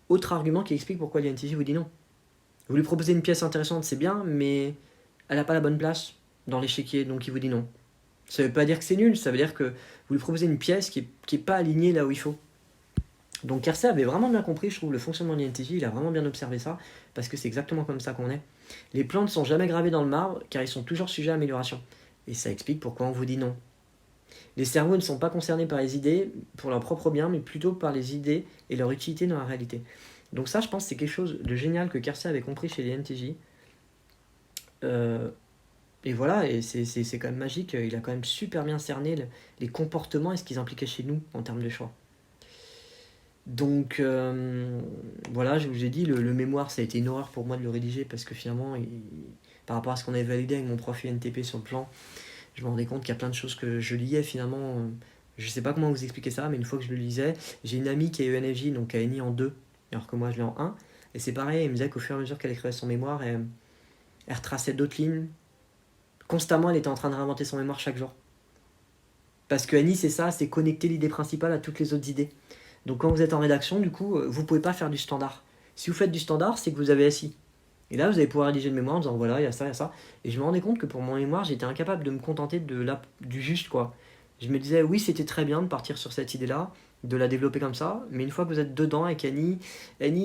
Autre argument qui explique pourquoi l'INTJ vous dit non. Vous lui proposez une pièce intéressante, c'est bien, mais elle n'a pas la bonne place dans l'échiquier, donc il vous dit non. Ça ne veut pas dire que c'est nul, ça veut dire que vous lui proposez une pièce qui est pas alignée là où il faut. Donc Kersey avait vraiment bien compris, je trouve, le fonctionnement de l'INTJ, il a vraiment bien observé ça, parce que c'est exactement comme ça qu'on est. Les plans ne sont jamais gravés dans le marbre, car ils sont toujours sujets à amélioration. Et ça explique pourquoi on vous dit non. Les cerveaux ne sont pas concernés par les idées pour leur propre bien, mais plutôt par les idées et leur utilité dans la réalité. Donc ça, je pense, c'est quelque chose de génial que Kersey avait compris chez les INTJ. Et voilà, et c'est quand même magique, il a quand même super bien cerné les comportements et ce qu'ils impliquaient chez nous en termes de choix. Donc voilà, je vous ai dit, le mémoire, ça a été une horreur pour moi de le rédiger parce que finalement, par rapport à ce qu'on avait validé avec mon prof INTP sur le plan, je me rendais compte qu'il y a plein de choses que je liais finalement. Je sais pas comment vous expliquer ça, mais une fois que je le lisais, j'ai une amie qui a eu NFJ, donc qui a ENI en 2, alors que moi je l'ai en 1. Et c'est pareil, elle me disait qu'au fur et à mesure qu'elle écrivait son mémoire, elle retraçait d'autres lignes. Constamment, elle était en train de réinventer son mémoire chaque jour. Parce que ENI, c'est ça, c'est connecter l'idée principale à toutes les autres idées. Donc quand vous êtes en rédaction, du coup, vous ne pouvez pas faire du standard. Si vous faites du standard, c'est que vous avez SI. Et là, vous allez pouvoir rédiger le mémoire en disant voilà, il y a ça, il y a ça. Et je me rendais compte que pour mon mémoire, j'étais incapable de me contenter du juste, quoi. Je me disais oui, c'était très bien de partir sur cette idée-là, de la développer comme ça, mais une fois que vous êtes dedans avec Annie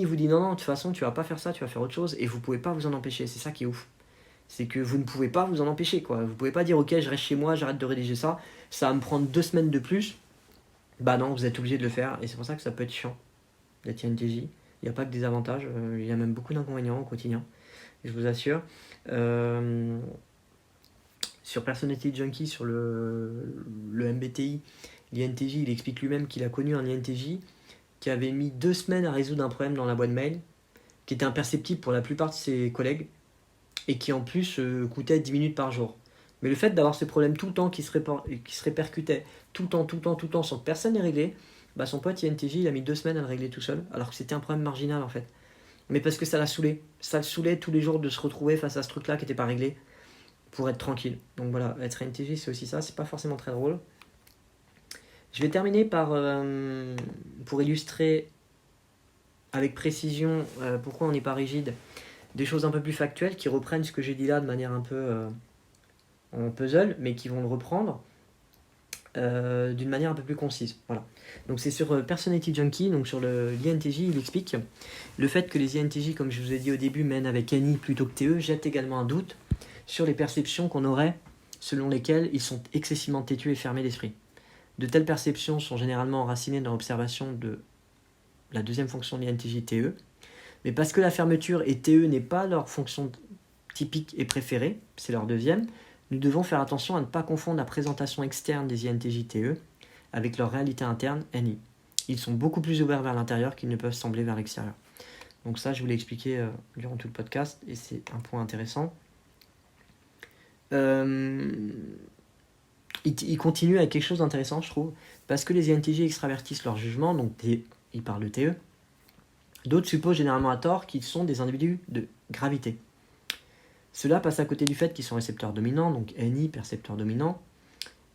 vous dit non, non, de toute façon, tu vas pas faire ça, tu vas faire autre chose, et vous pouvez pas vous en empêcher. C'est ça qui est ouf. C'est que vous ne pouvez pas vous en empêcher, quoi. Vous pouvez pas dire ok, je reste chez moi, j'arrête de rédiger ça, ça va me prendre 2 semaines de plus. Bah non, vous êtes obligé de le faire, et c'est pour ça que ça peut être chiant d'être INTJ. Il n'y a pas que des avantages, il y a même beaucoup d'inconvénients au quotidien, je vous assure. Sur Personality Junkie, sur le MBTI, l'INTJ, il explique lui-même qu'il a connu un INTJ qui avait mis 2 semaines à résoudre un problème dans la boîte mail, qui était imperceptible pour la plupart de ses collègues, et qui en plus coûtait 10 minutes par jour. Mais le fait d'avoir ce problème tout le temps qui se répercutait tout le temps sans que personne n'ait réglé, bah son pote INTJ il a mis 2 semaines à le régler tout seul, alors que c'était un problème marginal en fait. Mais parce que ça l'a saoulé. Ça le saoulait tous les jours de se retrouver face à ce truc-là qui n'était pas réglé pour être tranquille. Donc voilà, être INTJ c'est aussi ça, c'est pas forcément très drôle. Je vais terminer pour illustrer avec précision pourquoi on n'est pas rigide, des choses un peu plus factuelles qui reprennent ce que j'ai dit là de manière un peu en puzzle, mais qui vont le reprendre d'une manière un peu plus concise. Voilà. Donc c'est sur Personality Junkie, donc sur l'INTJ, il explique le fait que les INTJ, comme je vous ai dit au début, mènent avec Annie plutôt que TE, jette également un doute sur les perceptions qu'on aurait selon lesquelles ils sont excessivement têtus et fermés d'esprit. De telles perceptions sont généralement enracinées dans l'observation de la deuxième fonction de l'INTJ TE, mais parce que la fermeture et TE n'est pas leur fonction typique et préférée, c'est leur deuxième, nous devons faire attention à ne pas confondre la présentation externe des INTJ TE avec leur réalité interne NI. Ils sont beaucoup plus ouverts vers l'intérieur qu'ils ne peuvent sembler vers l'extérieur. Donc ça, je vous l'ai expliqué durant tout le podcast, et c'est un point intéressant. Il continue avec quelque chose d'intéressant, je trouve, parce que les INTJ extravertissent leur jugement, donc il parle de TE. D'autres supposent généralement à tort qu'ils sont des individus de gravité. Cela passe à côté du fait qu'ils sont récepteurs dominants, donc NI, percepteur dominant,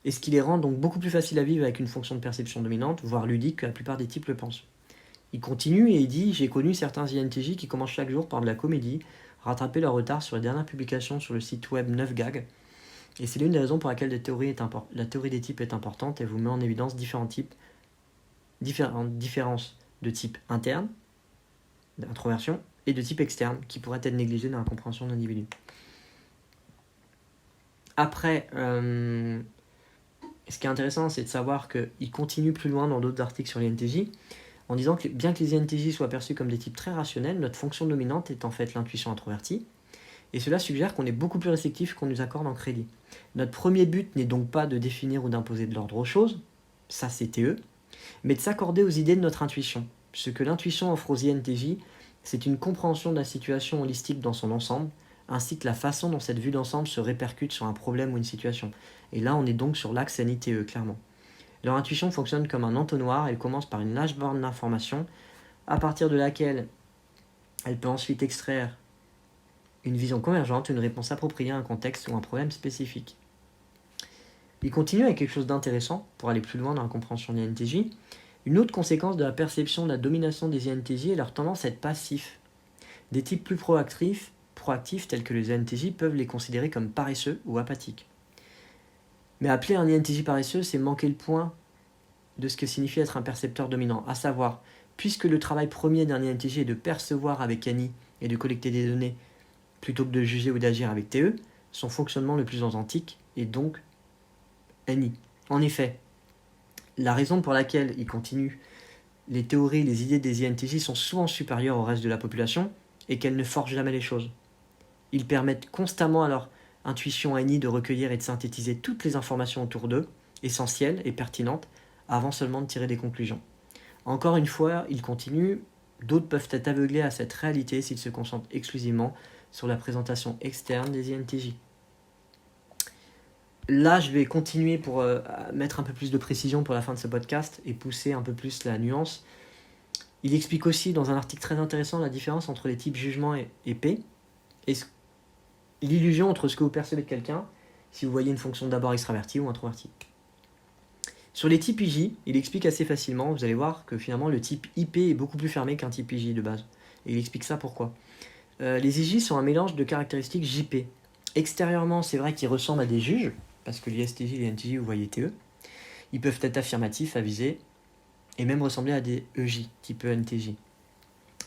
et ce qui les rend donc beaucoup plus faciles à vivre avec une fonction de perception dominante, voire ludique, que la plupart des types le pensent. Il continue et il dit « J'ai connu certains INTJ qui commencent chaque jour par de la comédie, rattraper leur retard sur les dernières publications sur le site web 9gag, et c'est l'une des raisons pour laquelle la théorie des types est importante. Elle vous met en évidence différentes différences de type interne, d'introversion, et de type externe, qui pourraient être négligées dans la compréhension de l'individu. » Après, ce qui est intéressant, c'est de savoir qu'il continue plus loin dans d'autres articles sur les INTJ, en disant que bien que les INTJ soient perçus comme des types très rationnels, notre fonction dominante est en fait l'intuition introvertie, et cela suggère qu'on est beaucoup plus réceptif qu'on nous accorde en crédit. Notre premier but n'est donc pas de définir ou d'imposer de l'ordre aux choses, ça c'est TE, mais de s'accorder aux idées de notre intuition. Ce que l'intuition offre aux INTJ, c'est une compréhension de la situation holistique dans son ensemble, ainsi que la façon dont cette vue d'ensemble se répercute sur un problème ou une situation. Et là, on est donc sur l'axe NITE, clairement. Leur intuition fonctionne comme un entonnoir, elle commence par une large borne d'information, à partir de laquelle elle peut ensuite extraire une vision convergente, une réponse appropriée à un contexte ou un problème spécifique. Il continue avec quelque chose d'intéressant, pour aller plus loin dans la compréhension des INTJ. Une autre conséquence de la perception de la domination des INTJ est leur tendance à être passifs. Des types plus proactifs tels que les INTJ peuvent les considérer comme paresseux ou apathiques. Mais appeler un INTJ paresseux, c'est manquer le point de ce que signifie être un percepteur dominant, à savoir, puisque le travail premier d'un INTJ est de percevoir avec ANI et de collecter des données plutôt que de juger ou d'agir avec TE, son fonctionnement le plus authentique est donc ANI. En effet, la raison pour laquelle il continue, les théories, les idées des INTJ sont souvent supérieures au reste de la population et qu'elles ne forcent jamais les choses. Ils permettent constamment à leur intuition ANI de recueillir et de synthétiser toutes les informations autour d'eux, essentielles et pertinentes, avant seulement de tirer des conclusions. Encore une fois, il continue, d'autres peuvent être aveuglés à cette réalité s'ils se concentrent exclusivement sur la présentation externe des INTJ. Là, je vais continuer pour mettre un peu plus de précision pour la fin de ce podcast et pousser un peu plus la nuance. Il explique aussi dans un article très intéressant la différence entre les types jugement et P, et l'illusion entre ce que vous percevez de quelqu'un si vous voyez une fonction d'abord extravertie ou introvertie. Sur les types IJ, il explique assez facilement, vous allez voir que finalement le type IP est beaucoup plus fermé qu'un type IJ de base. Et il explique ça pourquoi. Les IJ sont un mélange de caractéristiques JP. Extérieurement, c'est vrai qu'ils ressemblent à des juges, parce que les STJ et les NTJ, vous voyez TE. Ils peuvent être affirmatifs, avisés, et même ressembler à des EJ, type ENTJ.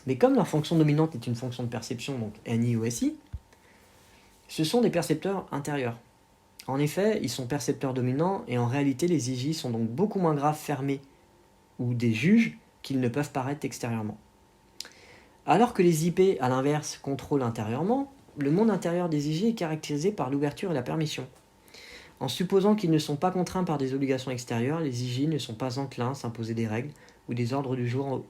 Mais comme leur fonction dominante est une fonction de perception, donc NI ou SI, ce sont des percepteurs intérieurs. En effet, ils sont percepteurs dominants, et en réalité, les IJ sont donc beaucoup moins graves fermés, ou des juges, qu'ils ne peuvent paraître extérieurement. Alors que les IP, à l'inverse, contrôlent intérieurement, le monde intérieur des IJ est caractérisé par l'ouverture et la permission. En supposant qu'ils ne sont pas contraints par des obligations extérieures, les IJ ne sont pas enclins à s'imposer des règles ou des ordres du jour.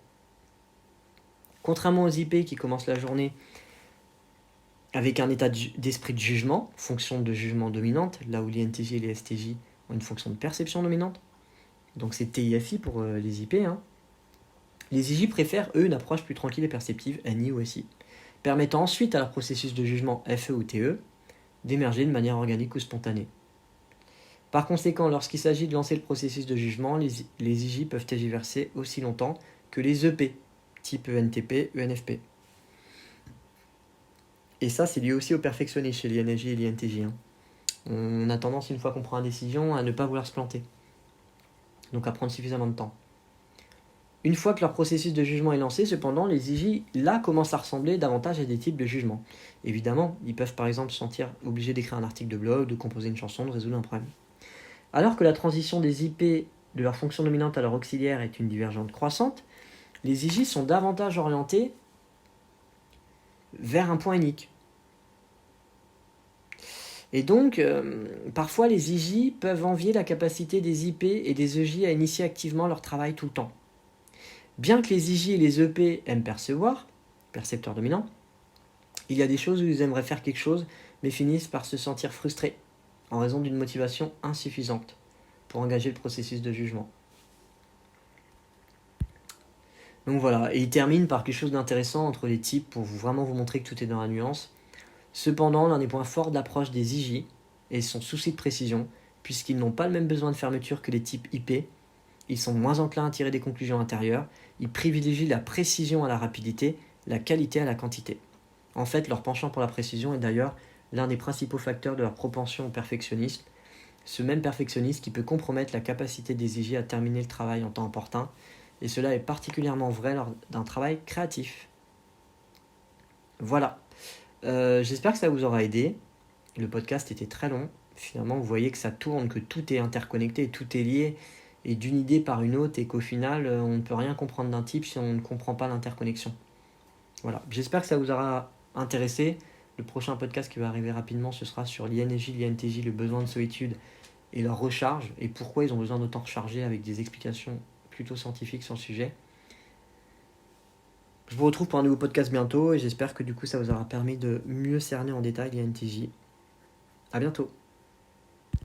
Contrairement aux IP qui commencent la journée avec un état d'esprit de jugement, fonction de jugement dominante, là où les NTJ et les STJ ont une fonction de perception dominante, donc c'est TIFI pour les IP, les IJ préfèrent, eux, une approche plus tranquille et perceptive, NI ou SI, permettant ensuite à leur processus de jugement FE ou TE d'émerger de manière organique ou spontanée. Par conséquent, lorsqu'il s'agit de lancer le processus de jugement, les IJ peuvent tergiverser aussi longtemps que les EP, type ENTP, ENFP. Et ça, c'est lié aussi au perfectionnisme chez les INJ et les INTJ. On a tendance, une fois qu'on prend une décision, à ne pas vouloir se planter. Donc à prendre suffisamment de temps. Une fois que leur processus de jugement est lancé, cependant, les IJ, là, commencent à ressembler davantage à des types de jugement. Évidemment, ils peuvent par exemple se sentir obligés d'écrire un article de blog, de composer une chanson, de résoudre un problème. Alors que la transition des IP de leur fonction dominante à leur auxiliaire est une divergente croissante, les IJ sont davantage orientés vers un point unique. Et donc, parfois, les IJ peuvent envier la capacité des IP et des EJ à initier activement leur travail tout le temps. Bien que les IJ et les EP aiment percevoir, percepteurs dominants, il y a des choses où ils aimeraient faire quelque chose, mais finissent par se sentir frustrés, en raison d'une motivation insuffisante pour engager le processus de jugement. Donc voilà, et il termine par quelque chose d'intéressant entre les types pour vraiment vous montrer que tout est dans la nuance. Cependant, l'un des points forts de l'approche des IJ est son souci de précision, puisqu'ils n'ont pas le même besoin de fermeture que les types IP. Ils sont moins enclins à tirer des conclusions intérieures. Ils privilégient la précision à la rapidité, la qualité à la quantité. En fait, leur penchant pour la précision est d'ailleurs l'un des principaux facteurs de leur propension au perfectionnisme. Ce même perfectionnisme qui peut compromettre la capacité des IG à terminer le travail en temps opportun. Et cela est particulièrement vrai lors d'un travail créatif. Voilà. J'espère que ça vous aura aidé. Le podcast était très long. Finalement, vous voyez que ça tourne, que tout est interconnecté, tout est lié, et d'une idée par une autre, et qu'au final, on ne peut rien comprendre d'un type si on ne comprend pas l'interconnexion. Voilà. J'espère que ça vous aura intéressé. Le prochain podcast qui va arriver rapidement, ce sera sur l'INJ, l'INTJ, le besoin de solitude et leur recharge, et pourquoi ils ont besoin d'autant recharger, avec des explications plutôt scientifiques sur le sujet. Je vous retrouve pour un nouveau podcast bientôt, et j'espère que du coup ça vous aura permis de mieux cerner en détail l'INTJ. À bientôt.